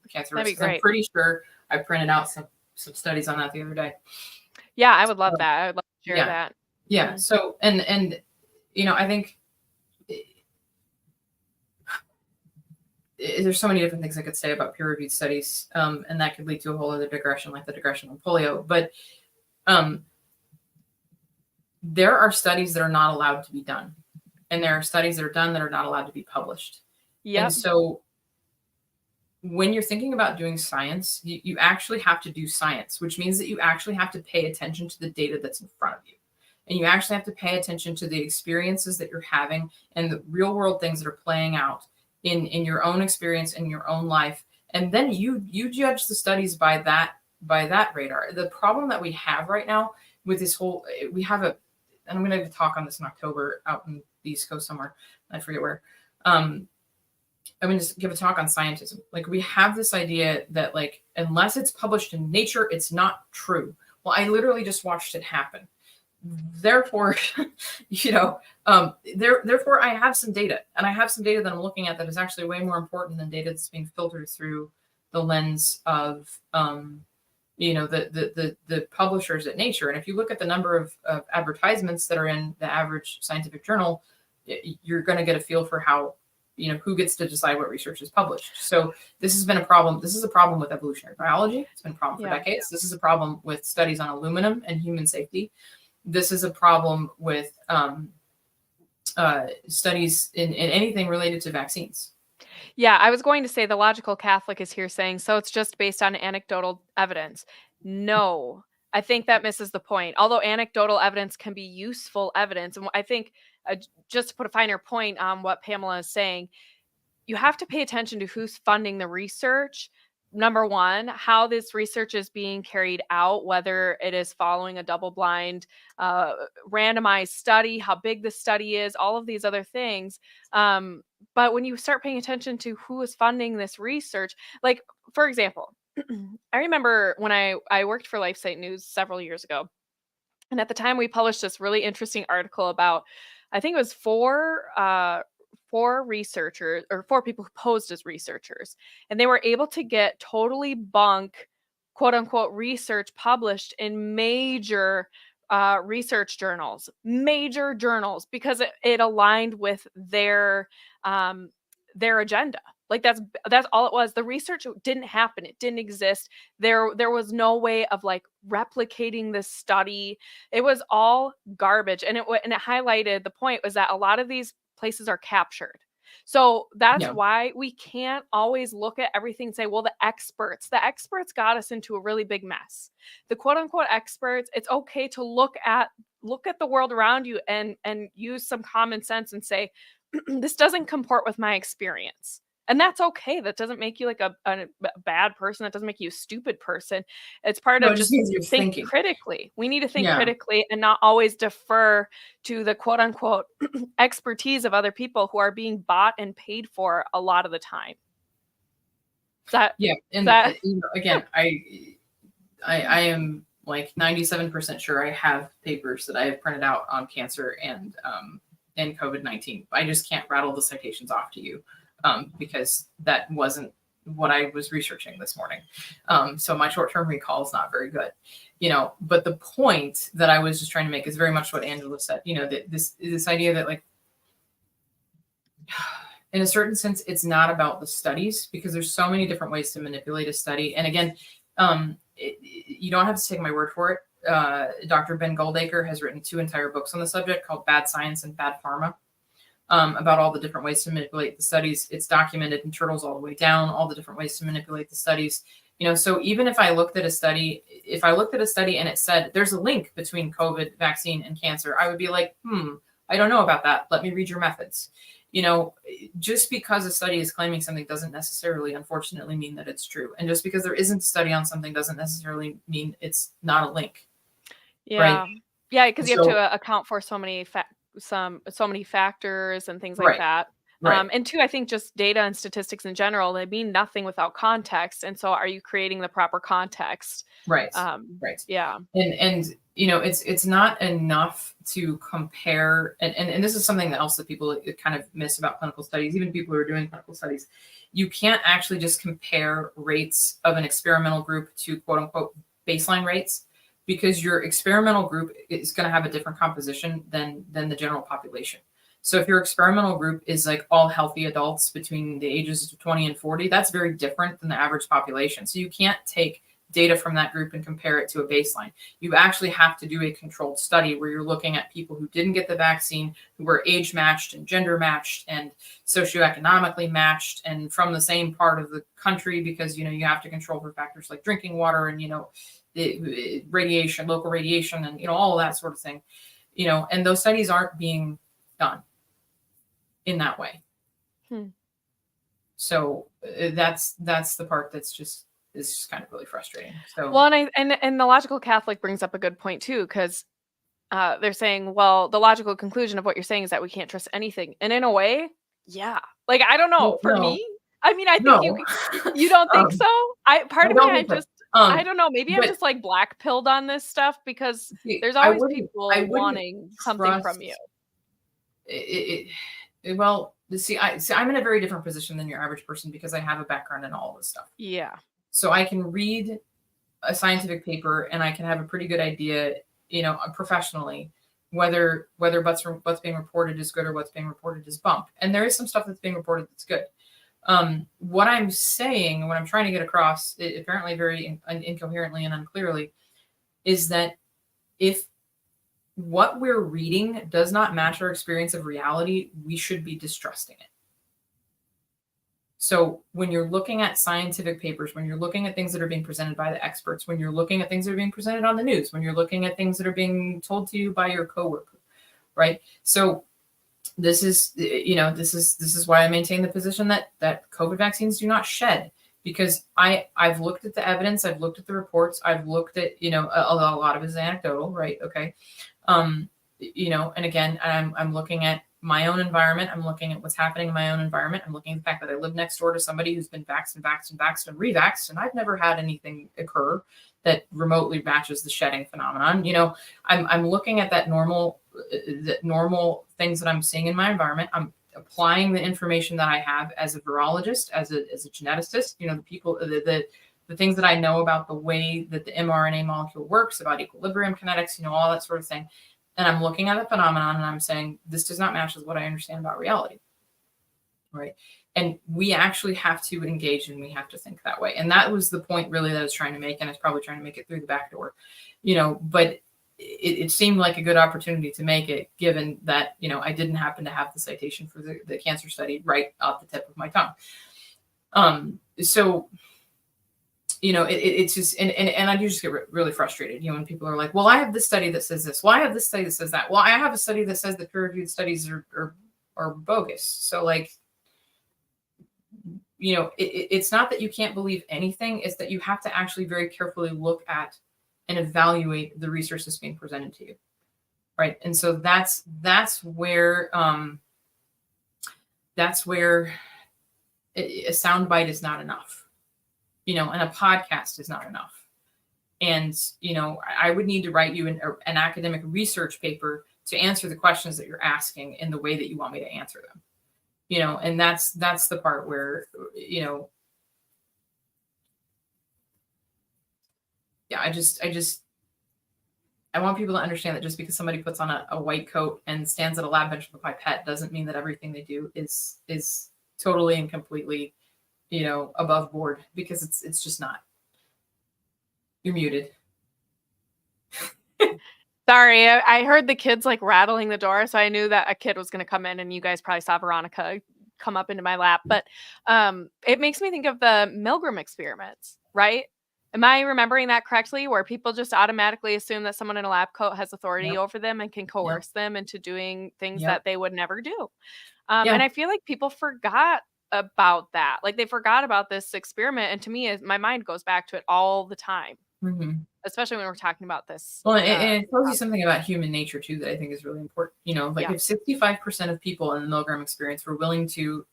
cancer That'd be risk. I'm great. pretty sure I printed out some studies on that the other day. Yeah, I would love that. I would love to share that. Yeah. Mhm. So and I think there's so many different things I could say about peer-reviewed studies, and that could lead to a whole other digression, like the digression on polio. But there are studies that are not allowed to be done, and there are studies that are done that are not allowed to be published. Yep. And so when you're thinking about doing science, you actually have to do science, which means that you actually have to pay attention to the data that's in front of you. And you actually have to pay attention to the experiences that you're having and the real world things that are playing out in your own experience, in your own life. And then you judge the studies by that radar. The problem that we have right now with this whole, and I'm going to talk on this in October out in the East Coast somewhere. I forget where. I'm going to give a talk on scientism. Like, we have this idea that, like, unless it's published in Nature, it's not true. Well, I literally just watched it happen. Therefore, therefore I have some data, and I have some data that I'm looking at that is actually way more important than data that's being filtered through the lens of, the publishers at Nature. And if you look at the number of advertisements that are in the average scientific journal, you're going to get a feel for how, who gets to decide what research is published. So this has been a problem. This is a problem with evolutionary biology. It's been a problem for decades. This is a problem with studies on aluminum and human safety. This is a problem with studies in anything related to vaccines. Yeah, I was going to say the logical Catholic is here saying, so it's just based on anecdotal evidence. No, I think that misses the point. Although anecdotal evidence can be useful evidence. And I think just to put a finer point on what Pamela is saying, you have to pay attention to who's funding the research. Number one, how this research is being carried out, whether it is following a double-blind, randomized study, how big the study is, all of these other things. But when you start paying attention to who is funding this research, like, for example, I remember when I worked for LifeSite News several years ago, and at the time we published this really interesting article about, I think it was four researchers, or four people who posed as researchers, and they were able to get totally bunk, quote unquote, research published in major research journals, because it aligned with their agenda. Like, that's all it was. The research didn't happen. It didn't exist. There was no way of, like, replicating this study. It was all garbage. And it highlighted the point was that a lot of these places are captured. So that's why we can't always look at everything and say, well, the experts got us into a really big mess. The quote unquote experts, it's okay to look at the world around you and use some common sense and say, this doesn't comport with my experience. And that's okay. That doesn't make you like a bad person. That doesn't make you a stupid person. It's part of just think critically. We need to think critically and not always defer to the quote unquote expertise of other people who are being bought and paid for a lot of the time. Again, I am like 97% sure I have papers that I have printed out on cancer and COVID-19. I just can't rattle the citations off to you. Because that wasn't what I was researching this morning. So my short-term recall is not very good, but the point that I was just trying to make is very much what Angela said, that this idea that, like, in a certain sense, it's not about the studies, because there's so many different ways to manipulate a study. And again, you don't have to take my word for it. Dr. Ben Goldacre has written 2 entire books on the subject called Bad Science and Bad Pharma. about all the different ways to manipulate the studies. It's documented in Turtles all the way down, all the different ways to manipulate the studies. So even if I looked at a study, and it said there's a link between COVID vaccine and cancer, I would be like, I don't know about that. Let me read your methods. Just because a study is claiming something doesn't necessarily, unfortunately, mean that it's true. And just because there isn't a study on something doesn't necessarily mean it's not a link. Yeah. Right? Yeah, because you have to account for so many factors and things like that. Right. And two, I think just data and statistics in general, they mean nothing without context. And so are you creating the proper context? Right. Right. Yeah. And it's not enough to compare, and this is something else that people kind of miss about clinical studies, even people who are doing clinical studies. You can't actually just compare rates of an experimental group to quote unquote baseline rates, because your experimental group is going to have a different composition than the general population. So if your experimental group is like all healthy adults between the ages of 20 and 40, that's very different than the average population. So you can't take data from that group and compare it to a baseline. You actually have to do a controlled study where you're looking at people who didn't get the vaccine, who were age matched and gender matched and socioeconomically matched and from the same part of the country, because, you have to control for factors like drinking water and, the radiation, local radiation, and, all of that sort of thing, and those studies aren't being done in that way. So that's the part that's just kind of really frustrating. So well, and the logical Catholic brings up a good point too, because they're saying, well, the logical conclusion of what you're saying is that we can't trust anything, and in a way, yeah. Like, I don't know. For me, I mean, I think you don't think so. I don't know. Maybe I'm just like black pilled on this stuff, because there's always people wanting something from you. Well, I'm in a very different position than your average person because I have a background in all this stuff. Yeah. So I can read a scientific paper and I can have a pretty good idea, professionally, whether what's being reported is good or what's being reported is bump. And there is some stuff that's being reported that's good. What I'm saying, what I'm trying to get across, apparently very incoherently and unclearly, is that if what we're reading does not match our experience of reality, we should be distrusting it. So when you're looking at scientific papers, when you're looking at things that are being presented by the experts, when you're looking at things that are being presented on the news, when you're looking at things that are being told to you by your coworker, right? So this is why I maintain the position that COVID vaccines do not shed, because I've looked at the evidence, I've looked at the reports, I've looked at, a lot of it is anecdotal, right? Okay. And again, I'm looking at my own environment. I'm looking at what's happening in my own environment. I'm looking at the fact that I live next door to somebody who's been vaxxed and re-vaxxed, and I've never had anything occur that remotely matches the shedding phenomenon. I'm looking at that normal things that I'm seeing in my environment. I'm applying the information that I have as a virologist, as a geneticist, the things that I know about the way that the mRNA molecule works, about equilibrium kinetics, all that sort of thing. And I'm looking at the phenomenon and I'm saying, this does not match with what I understand about reality. Right. And we actually have to engage and we have to think that way. And that was the point really that I was trying to make. And I was probably trying to make it through the back door, but it seemed like a good opportunity to make it, given that, I didn't happen to have the citation for the cancer study right off the tip of my tongue. So, it's just, and I do just get really frustrated, when people are like, well, I have this study that says this. Well, I have this study that says that. Well, I have a study that says that peer-reviewed studies are bogus. So like, it's not that you can't believe anything. It's that you have to actually very carefully look at and evaluate the research that's being presented to you. Right. And so that's where a soundbite is not enough. And a podcast is not enough. And, I would need to write you an academic research paper to answer the questions that you're asking in the way that you want me to answer them. And that's the part where, yeah, I want people to understand that just because somebody puts on a white coat and stands at a lab bench with a pipette doesn't mean that everything they do is totally and completely, above board, because it's just not. You're muted. Sorry, I heard the kids like rattling the door, so I knew that a kid was going to come in, and you guys probably saw Veronica come up into my lap. But it makes me think of the Milgram experiments, right? Am I remembering that correctly? Where people just automatically assume that someone in a lab coat has authority Yep. over them and can coerce them into doing things Yep. that they would never do. Yeah. And I feel like people forgot about that. Like they forgot about this experiment. And to me, my mind goes back to it all the time, especially when we're talking about this. Well, and it tells you something about human nature too that I think is really important. You know, like if 65% of people in the Milgram experience were willing to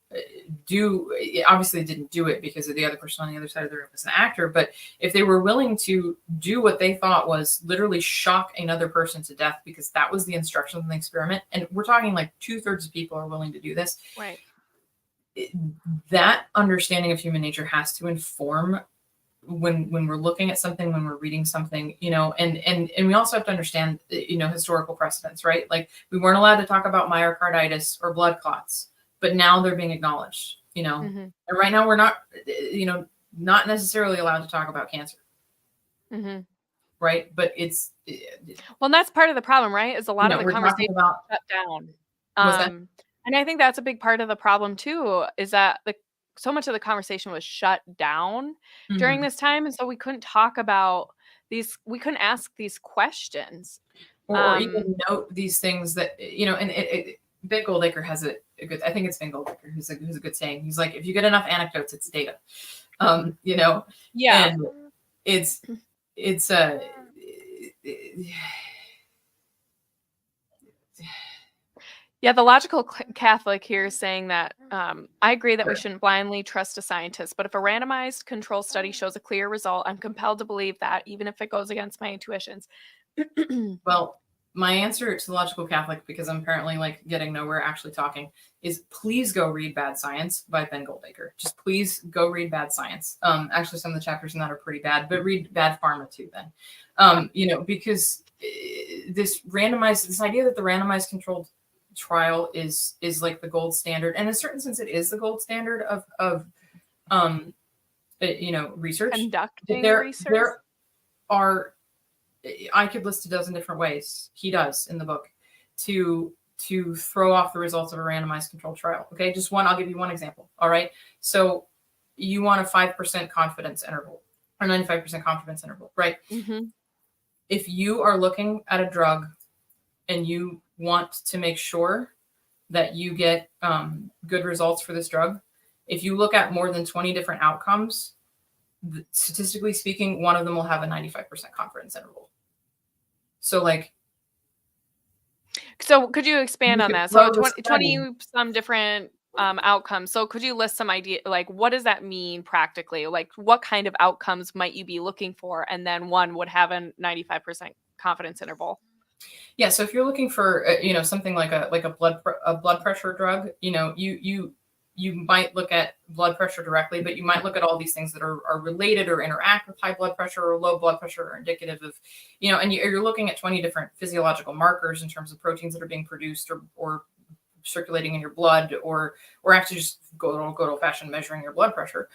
obviously they didn't do it because of the other person on the other side of the room was an actor, but if they were willing to do what they thought was literally shock another person to death because that was the instructions in the experiment, and we're talking like 2/3 of people are willing to do this. Right. That understanding of human nature has to inform when we're looking at something, when we're reading something, you know, and we also have to understand, you know, historical precedents, right? Like we weren't allowed to talk about myocarditis or blood clots, but now they're being acknowledged, you know, and right now we're not, you know, not necessarily allowed to talk about cancer. Right. But it's, well, and that's part of the problem, right? Is a lot of the conversation shut down. And I think that's a big part of the problem too, is that so much of the conversation was shut down during this time. And so we couldn't talk about these, we couldn't ask these questions. Or even note these things that, you know, and Ben Goldacre has a good, I think it's Ben Goldacre who's a good saying. He's like, if you get enough anecdotes, it's data. You know? Yeah. And it's yeah, the logical Catholic here is saying that I agree that we shouldn't blindly trust a scientist, but if a randomized control study shows a clear result, I'm compelled to believe that, even if it goes against my intuitions. Well, my answer to the logical Catholic, because I'm apparently like getting nowhere actually talking, is please go read Bad Science by Ben Goldacre. Just please go read Bad Science. Actually, some of the chapters in that are pretty bad, but read Bad Pharma too then. You know, because this idea that the randomized controlled trial is like the gold standard, and in a certain sense it is the gold standard of you know, research. Conducting research. There are, I could list a dozen different ways, he does in the book, to throw off the results of a randomized controlled trial. Okay, just one, I'll give you one example. All right, so you want a 5% confidence interval or 95% confidence interval, right? If you are looking at a drug and you want to make sure that you get good results for this drug, if you look at more than 20 different outcomes, statistically speaking, one of them will have a 95% confidence interval. So like, so could you expand on that? So 20 some different outcomes. So could you list some idea, like what does that mean practically? Like what kind of outcomes might you be looking for? And then one would have a 95% confidence interval. Yeah. So if you're looking for, you know, something like a blood pressure drug, you know, you might look at blood pressure directly, but you might look at all these things that are related or interact with high blood pressure or low blood pressure, or indicative of, you know, and you're looking at 20 different physiological markers in terms of proteins that are being produced or circulating in your blood, or actually just good old fashioned measuring your blood pressure.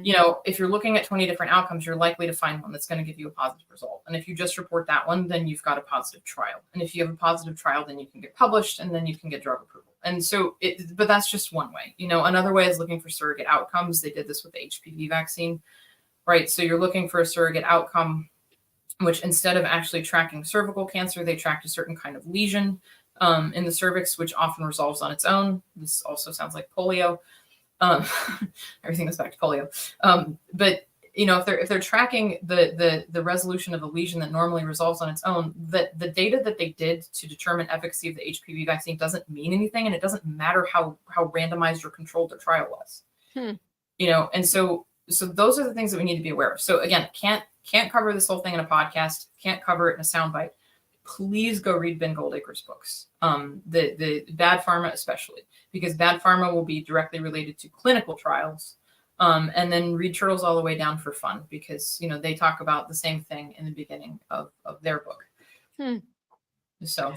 You know, if you're looking at 20 different outcomes, you're likely to find one that's going to give you a positive result. And if you just report that one, then you've got a positive trial. And if you have a positive trial, then you can get published and then you can get drug approval. And so, but that's just one way. You know, another way is looking for surrogate outcomes. They did this with the HPV vaccine, right? So you're looking for a surrogate outcome, which instead of actually tracking cervical cancer, they tracked a certain kind of lesion in the cervix, which often resolves on its own. This also sounds like polio. Everything goes back to polio. But you know, if they're tracking the resolution of a lesion that normally resolves on its own, the data that they did to determine efficacy of the HPV vaccine doesn't mean anything, and it doesn't matter how randomized or controlled the trial was. You know, and so those are the things that we need to be aware of. So again, can't cover this whole thing in a podcast, can't cover it in a soundbite. Please go read Ben Goldacre's books, the Bad Pharma especially, because Bad Pharma will be directly related to clinical trials. And then read Turtles All the Way Down for fun, because, you know, they talk about the same thing in the beginning of their book. So.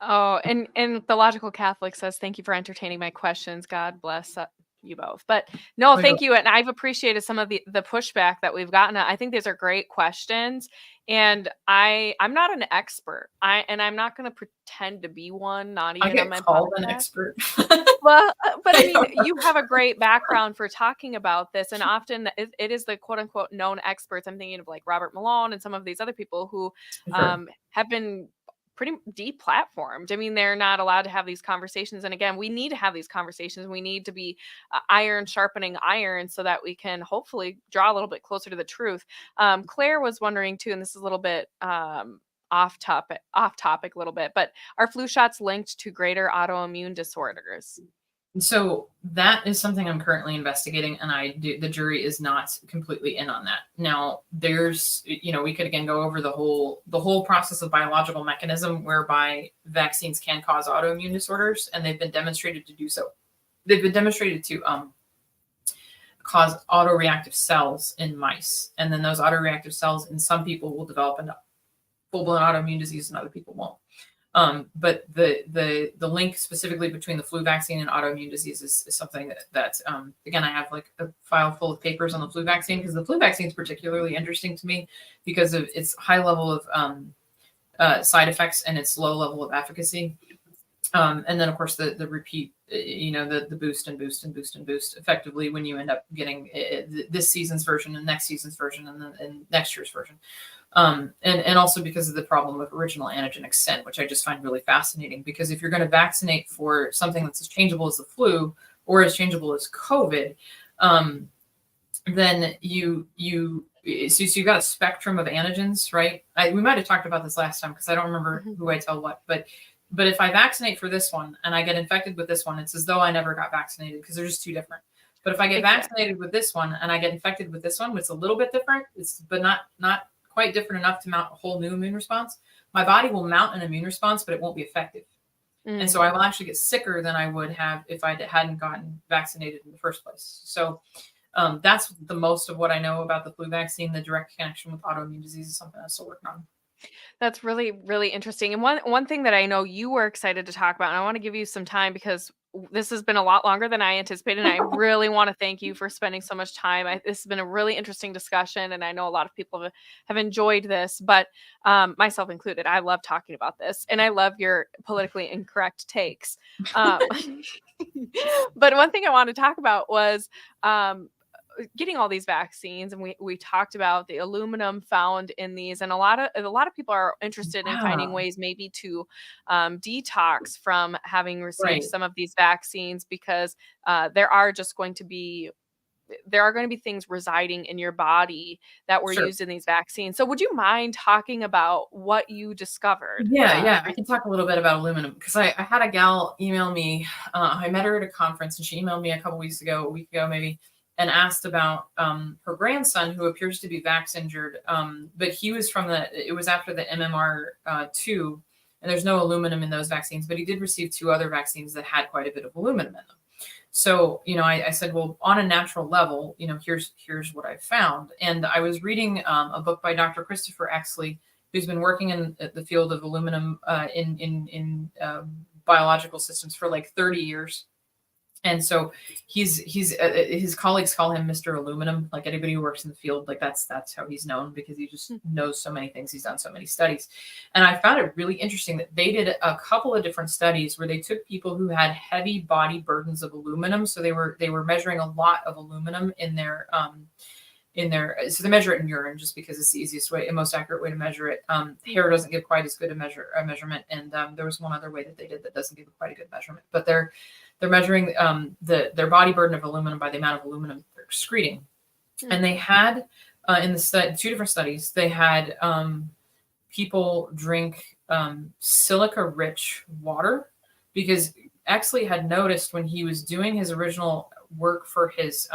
Oh, and the Logical Catholic says, thank you for entertaining my questions. God bless. you both. But no, Oh, thank you. And I've appreciated some of the pushback that we've gotten. I think these are great questions. And I'm not an expert. I'm not going to pretend to be one, not I even on get my called an podcast. expert. Well, but I mean, you have a great background for talking about this, and often it is the quote unquote known experts. I'm thinking of like Robert Malone and some of these other people who Sure. have been pretty deplatformed. I mean, they're not allowed to have these conversations. And again, we need to have these conversations. We need to be iron sharpening iron so that we can hopefully draw a little bit closer to the truth. Claire was wondering too, and this is a little bit off topic a little bit, but are flu shots linked to greater autoimmune disorders? So that is something I'm currently investigating, and the jury is not completely in on that. Now, there's, we could again go over the whole process of biological mechanism whereby vaccines can cause autoimmune disorders, and they've been demonstrated to do so. They've been demonstrated to cause autoreactive cells in mice, and then those autoreactive cells in some people will develop into full-blown autoimmune disease, and other people won't. But the link specifically between the flu vaccine and autoimmune disease is something that again, I have like a file full of papers on the flu vaccine, because the flu vaccine is particularly interesting to me because of its high level of side effects and its low level of efficacy. And then of course the repeat, the boost and boost and boost and boost effectively when you end up getting this season's version and next season's version and next year's version. And also because of the problem of original antigen extent, which I just find really fascinating, because if you're going to vaccinate for something that's as changeable as the flu or as changeable as COVID, then so you've got a spectrum of antigens, right? We might have talked about this last time because I don't remember who I tell what, but if I vaccinate for this one and I get infected with this one, it's as though I never got vaccinated because they're just too different. But if I get vaccinated with this one and I get infected with this one, it's a little bit different, but not quite different enough to mount a whole new immune response. My body will mount an immune response, but it won't be effective. And so I will actually get sicker than I would have if I hadn't gotten vaccinated in the first place. So that's the most of what I know about the flu vaccine. The direct connection with autoimmune disease is something I'm still working on. That's really, really interesting. And one thing that I know you were excited to talk about, and I want to give you some time because this has been a lot longer than I anticipated. And I really want to thank you for spending so much time. This has been a really interesting discussion, and I know a lot of people have enjoyed this, but myself included. I love talking about this, and I love your politically incorrect takes. But one thing I wanted to talk about was getting all these vaccines, and we talked about the aluminum found in these, and a lot of people are interested in finding ways maybe to detox from having received some of these vaccines, because there are going to be things residing in your body that were used in these vaccines. So would you mind talking about what you discovered? Yeah. I can talk a little bit about aluminum because I had a gal email me. I met her at a conference, and she emailed me a week ago maybe, and asked about her grandson, who appears to be vax injured. But he was it was after the MMR2, and there's no aluminum in those vaccines, but he did receive 2 other vaccines that had quite a bit of aluminum in them. So, I said, well, on a natural level, here's what I found. And I was reading a book by Dr. Christopher Exley, who's been working in the field of aluminum in biological systems for like 30 years. And so his colleagues call him Mr. Aluminum. Like anybody who works in the field, like that's how he's known, because he just knows so many things. He's done so many studies. And I found it really interesting that they did a couple of different studies where they took people who had heavy body burdens of aluminum. So they were measuring a lot of aluminum in their so they measure it in urine just because it's the easiest way and most accurate way to measure it. Hair doesn't give quite as good a measurement. And there was one other way that they did that doesn't give quite a good measurement, but they're measuring their body burden of aluminum by the amount of aluminum they're excreting. And they had in the 2 different studies, they had people drink silica rich water, because Exley had noticed when he was doing his original work for his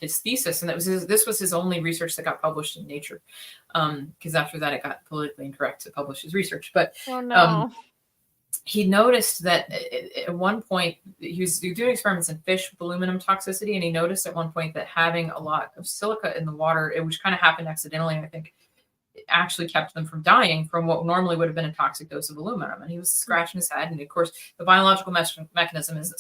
thesis, and this was his only research that got published in Nature, because after that it got politically incorrect to publish his research. But he noticed that at one point he was doing experiments in fish with aluminum toxicity, and he noticed at one point that having a lot of silica in the water, which kind of happened accidentally, I think, it actually kept them from dying from what normally would have been a toxic dose of aluminum. And he was scratching his head, and of course the biological mechanism is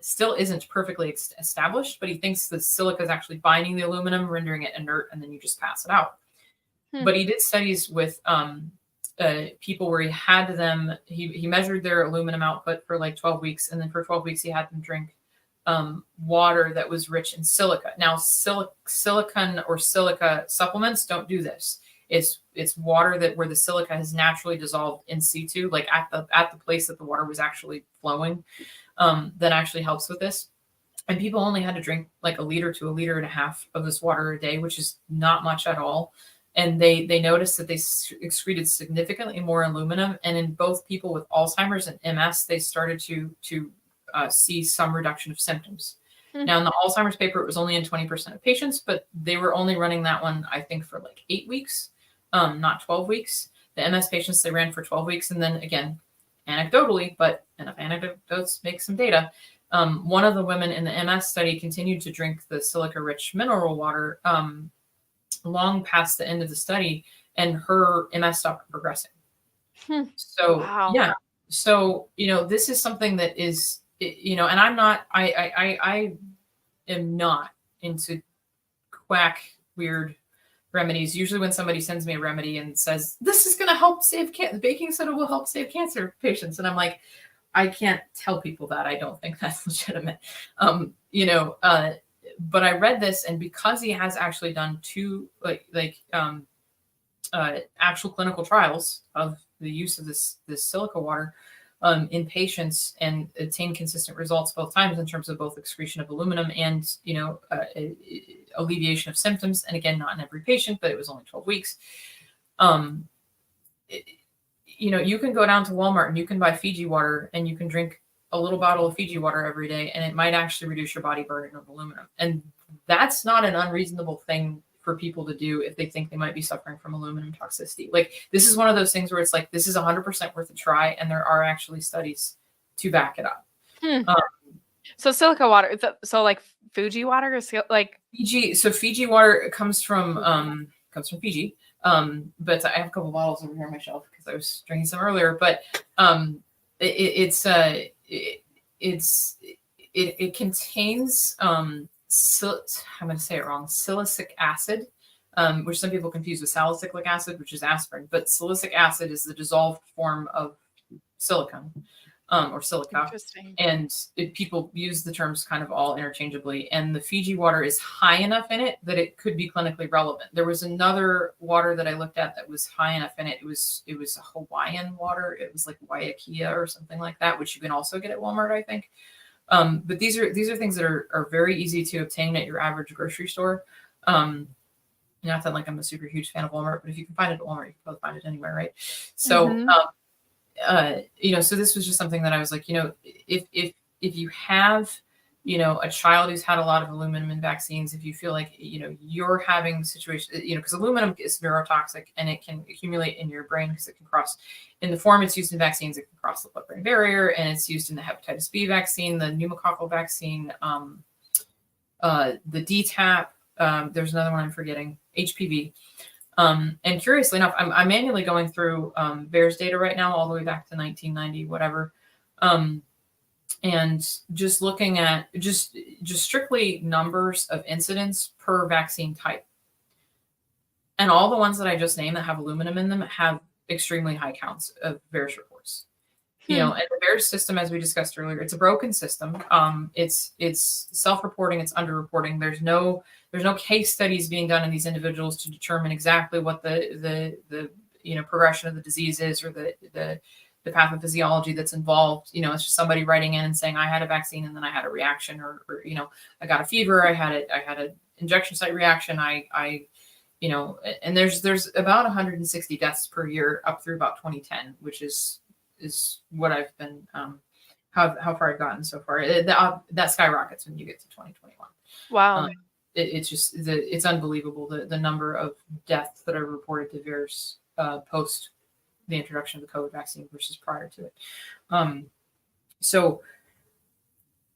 still isn't perfectly established, but he thinks the silica is actually binding the aluminum, rendering it inert, and then you just pass it out. But he did studies with people where he had them, he measured their aluminum output for like 12 weeks. And then for 12 weeks, he had them drink water that was rich in silica. Now, silicon or silica supplements don't do this. It's water that where the silica has naturally dissolved in situ, like at the place that the water was actually flowing, that actually helps with this. And people only had to drink like 1 liter to 1.5 liters of this water a day, which is not much at all. And they noticed that they excreted significantly more aluminum. And in both people with Alzheimer's and MS, they started to see some reduction of symptoms. Now, in the Alzheimer's paper, it was only in 20% of patients, but they were only running that one, I think, for like 8 weeks, not 12 weeks. The MS patients, they ran for 12 weeks. And then again, anecdotally, but enough anecdotes make some data. One of the women in the MS study continued to drink the silica-rich mineral water long past the end of the study, and her MS stopped progressing. So, wow. yeah. So, this is something that is, and I am not into quack weird remedies. Usually when somebody sends me a remedy and says, this is going to help save cancer, baking soda will help save cancer patients. And I'm like, I can't tell people that. I don't think that's legitimate. But I read this, and because he has actually done 2 actual clinical trials of the use of this silica water in patients, and obtained consistent results both times in terms of both excretion of aluminum and alleviation of symptoms. And again, not in every patient, but it was only 12 weeks. You can go down to Walmart and you can buy Fiji water, and you can drink a little bottle of Fiji water every day, and it might actually reduce your body burden of aluminum. And that's not an unreasonable thing for people to do if they think they might be suffering from aluminum toxicity. Like, this is one of those things where it's like, this is 100% worth a try, and there are actually studies to back it up. So silica water, so like Fuji water, is like Fiji. So Fiji water comes from Fiji. But I have a couple bottles over here on my shelf because I was drinking some earlier. But it contains I'm going to say it wrong, silicic acid, which some people confuse with salicylic acid, which is aspirin. But silicic acid is the dissolved form of silicon, or silica. Interesting. And people use the terms kind of all interchangeably. And the Fiji water is high enough in it that it could be clinically relevant. There was another water that I looked at that was high enough in it. It was a Hawaiian water. It was like Waiakea or something like that, which you can also get at Walmart, I think. But these are things that are very easy to obtain at your average grocery store. Not that like I'm a super huge fan of Walmart, but if you can find it at Walmart, you can probably find it anywhere, right? So, so this was just something that I was like, if you have, a child who's had a lot of aluminum in vaccines, if you feel like, you're having situations, because aluminum is neurotoxic and it can accumulate in your brain because it can cross, in the form it's used in vaccines, it can cross the blood-brain barrier, and it's used in the hepatitis B vaccine, the pneumococcal vaccine, the DTaP, there's another one I'm forgetting, HPV. And curiously enough, I'm manually going through VAERS data right now, all the way back to 1990, whatever. And just looking at just strictly numbers of incidents per vaccine type. And all the ones that I just named that have aluminum in them have extremely high counts of VAERS reports. And the VAERS system, as we discussed earlier, it's a broken system. It's self-reporting, it's underreporting. There's no case studies being done in these individuals to determine exactly what the progression of the disease is, or the pathophysiology that's involved. It's just somebody writing in and saying, I had a vaccine and then I had a reaction, or I got a fever, I had an injection site reaction, and there's about 160 deaths per year up through about 2010, which is what I've been how far I've gotten so far. That skyrockets when you get to 2021. Wow. It's just it's unbelievable the number of deaths that are reported to VAERS post the introduction of the COVID vaccine versus prior to it. So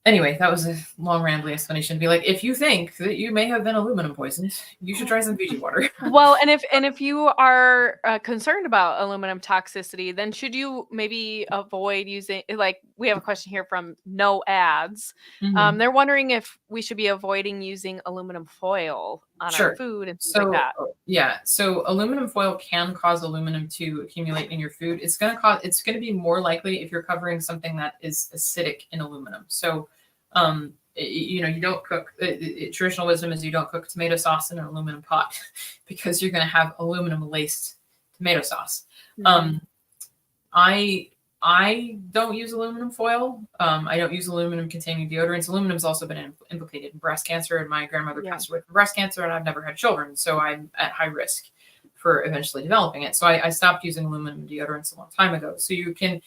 Anyway, that was a long rambly explanation to be like, if you think that you may have been aluminum poisoned, you should try some Fiji water. Well, and if you are concerned about aluminum toxicity, then should you maybe avoid using, like, we have a question here from No Ads. Mhm. They're wondering if we should be avoiding using aluminum foil on our food and things like that. Yeah, so aluminum foil can cause aluminum to accumulate in your food. It's going to be more likely if you're covering something that is acidic in aluminum. So you don't cook, traditional wisdom is you don't cook tomato sauce in an aluminum pot because you're going to have aluminum laced tomato sauce. Mhm. I don't use aluminum foil. I don't use aluminum containing deodorants. Aluminum's also been implicated in breast cancer, and my grandmother passed away from breast cancer, and I've never had children, so I'm at high risk for eventually developing it. So I stopped using aluminum deodorants a long time ago. So you can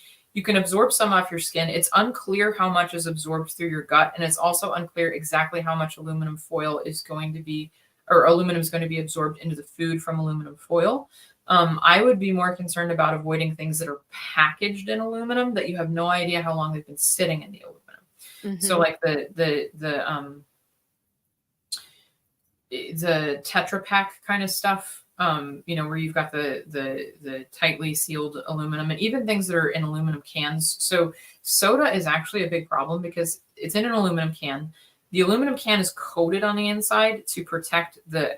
absorb some off your skin. It's unclear how much is absorbed through your gut, and it's also unclear exactly how much aluminum foil is going to be, or aluminum is going to be absorbed into the food from aluminum foil. I would be more concerned about avoiding things that are packaged in aluminum that you have no idea how long they've been sitting in the aluminum. Mhm. So like the Tetra Pak kind of stuff, where you've got the tightly sealed aluminum, and even things that are in aluminum cans. So soda is actually a big problem because it's in an aluminum can. The aluminum can is coated on the inside to protect the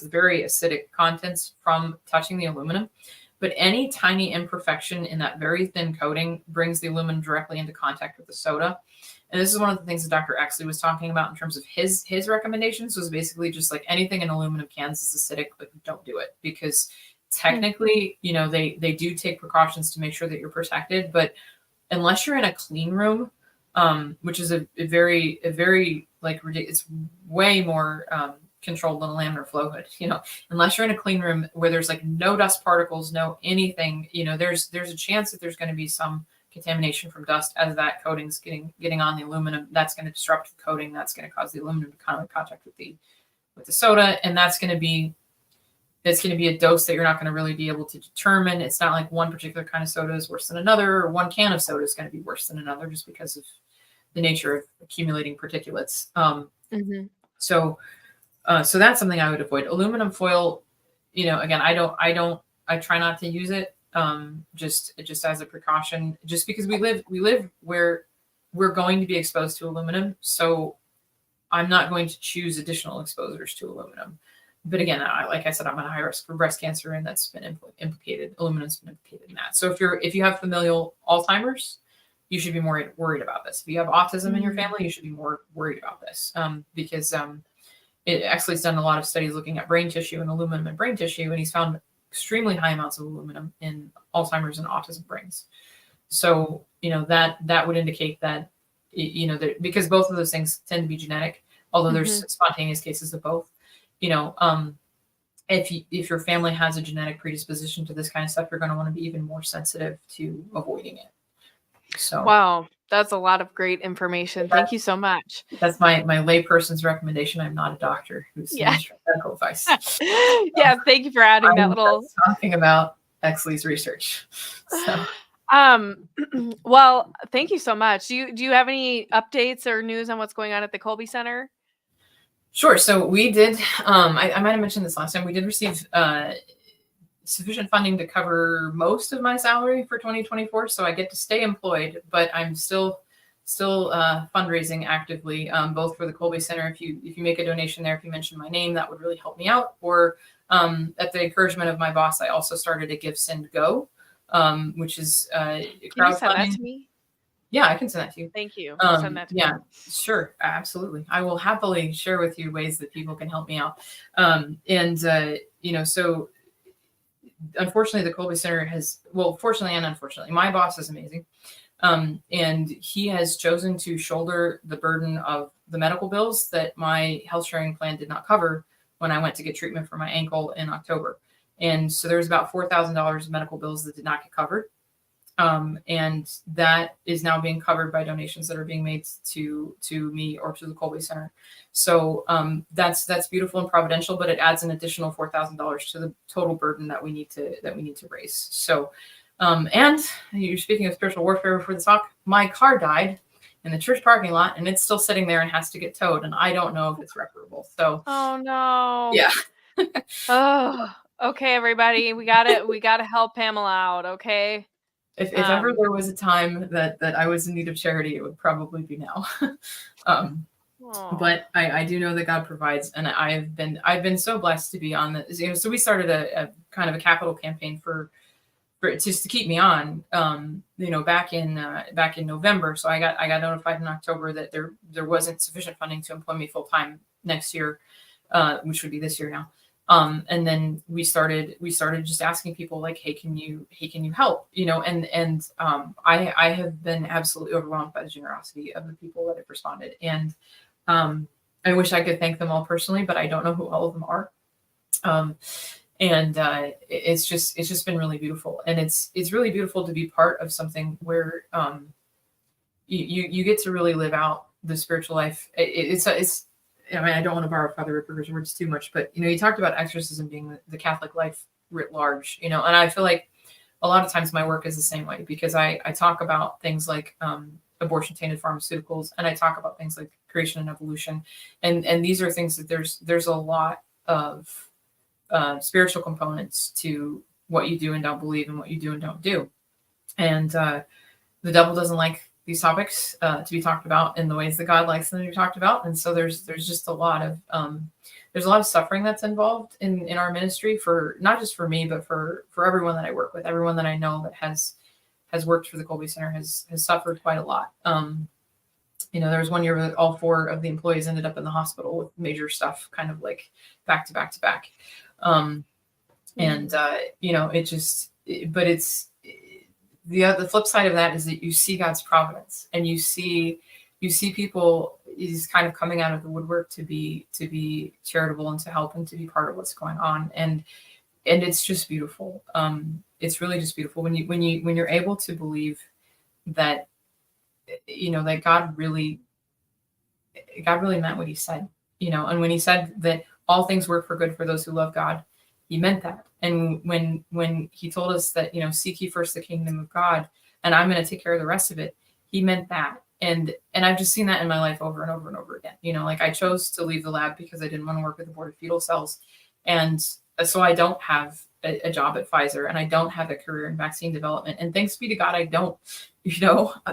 very acidic contents from touching the aluminum. But any tiny imperfection in that very thin coating brings the aluminum directly into contact with the soda. And this is one of the things that Dr. Exley was talking about in terms of his recommendations, was basically just like anything in aluminum cans is acidic, but don't do it, because technically, they do take precautions to make sure that you're protected. But unless you're in a clean room, which is a very like ridiculous, it's way more controlled than a laminar flow hood. Unless you're in a clean room where there's like no dust particles, no anything, there's a chance that there's going to be some contamination from dust as that coating's getting on the aluminum. That's going to disrupt the coating. That's going to cause the aluminum to come in contact with the soda, and it's going to be a dose that you're not going to really be able to determine. It's not like one particular kind of soda is worse than another, or one can of soda is going to be worse than another just because of the nature of accumulating particulates. So that's something I would avoid. Aluminum foil, again, I try not to use it, just as a precaution, just because we live where we're going to be exposed to aluminum. So I'm not going to choose additional exposures to aluminum. But again, like I said, I'm at high risk for breast cancer, and that's been implicated. Aluminum's been implicated in that. So if you have familial Alzheimer's, you should be more worried about this. If you have autism in your family, you should be more worried about this, because Exley's done a lot of studies looking at brain tissue and aluminum in brain tissue, and he's found extremely high amounts of aluminum in Alzheimer's and autism brains. So that would indicate that because both of those things tend to be genetic, although there's spontaneous cases of both. If your family has a genetic predisposition to this kind of stuff, you're going to want to be even more sensitive to avoiding it. So wow, that's a lot of great information. Thank you so much. That's my layperson's recommendation. I'm not a doctor who's medical advice. Yeah, thank you for adding that little. Talking about Exley's research. So. Well, thank you so much. Do you have any updates or news on what's going on at the Colby Center? Sure. So we did, I might have mentioned this last time, we did receive sufficient funding to cover most of my salary for 2024. So I get to stay employed, but I'm still fundraising actively, both for the Colby Center. If you make a donation there, if you mention my name, that would really help me out. Or at the encouragement of my boss, I also started a Give, Send, Go, which is Can you send that to me? Yeah, I can send that to you. Thank you. Send that to me. Sure. Absolutely. I will happily share with you ways that people can help me out. So unfortunately, the Colby Center fortunately and unfortunately, my boss is amazing. And he has chosen to shoulder the burden of the medical bills that my health sharing plan did not cover when I went to get treatment for my ankle in October. And so there's about $4,000 of medical bills that did not get covered. And that is now being covered by donations that are being made to me or to the Colby Center. So that's beautiful and providential, but it adds an additional $4,000 to the total burden that we need to raise. So, and you're speaking of spiritual warfare before the talk, my car died in the church parking lot, and it's still sitting there and has to get towed. And I don't know if it's reparable. So, oh no. yeah. Oh, okay, everybody, we gotta help Pamela out. Okay. If ever there was a time that I was in need of charity, it would probably be now. But I do know that God provides, and I've been so blessed to be on the, so we started a kind of a capital campaign for just to keep me on, back in November. So I got notified in October that there wasn't sufficient funding to employ me full time next year, which would be this year now. And then we started just asking people like, hey, can you help? And I have been absolutely overwhelmed by the generosity of the people that have responded. And I wish I could thank them all personally, but I don't know who all of them are. And it's just been really beautiful. And it's really beautiful to be part of something where you get to really live out the spiritual life. It's I mean, I don't want to borrow Father Ripperger's words too much, but you talked about exorcism being the Catholic life writ large, and I feel like a lot of times my work is the same way, because I talk about things like abortion tainted pharmaceuticals, and I talk about things like creation and evolution, and these are things that there's a lot of spiritual components to what you do and don't believe and what you do and don't do, and the devil doesn't like these topics to be talked about in the ways that God likes them to be talked about. And so there's just a lot of suffering that's involved in our ministry, for not just for me, but for everyone that I work with, everyone that I know that has worked for the Colby Center has suffered quite a lot. There was one year where all 4 of the employees ended up in the hospital with major stuff, kind of like back to back to back. But it's, the flip side of that is that you see God's providence, and you see people is kind of coming out of the woodwork to be charitable and to help and to be part of what's going on, and it's just beautiful. It's really just beautiful when you're able to believe that that God really meant what he said, and when he said that all things work for good for those who love God, he meant that. And when he told us that, seek ye first the kingdom of God, and I'm going to take care of the rest of it, he meant that. And I've just seen that in my life over and over and over again. Like I chose to leave the lab because I didn't want to work with the board of fetal cells. And so I don't have a job at Pfizer, and I don't have a career in vaccine development. And thanks be to God, I don't,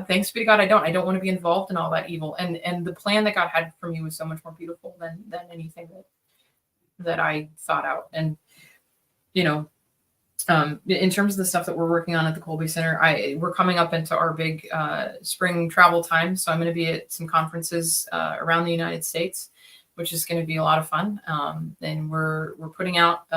thanks be to God, I don't want to be involved in all that evil. And the plan that God had for me was so much more beautiful than anything that I thought out. And, in terms of the stuff that we're working on at the Colby Center, we're coming up into our big spring travel time. So I'm going to be at some conferences around the United States, which is going to be a lot of fun. And we're putting out,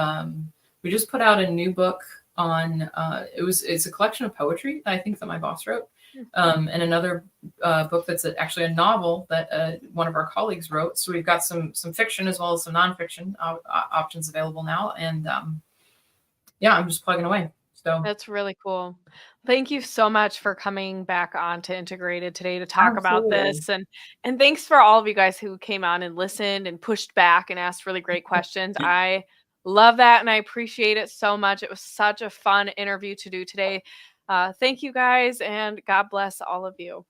we just put out a new book on, it's a collection of poetry that I think that my boss wrote. And another book that's actually a novel that one of our colleagues wrote. So we've got some fiction as well as some nonfiction options available now. And I'm just plugging away. So that's really cool. Thank you so much for coming back on to Integrated today to talk about this. And thanks for all of you guys who came on and listened and pushed back and asked really great questions. I love that, and I appreciate it so much. It was such a fun interview to do today. Thank you guys, and God bless all of you.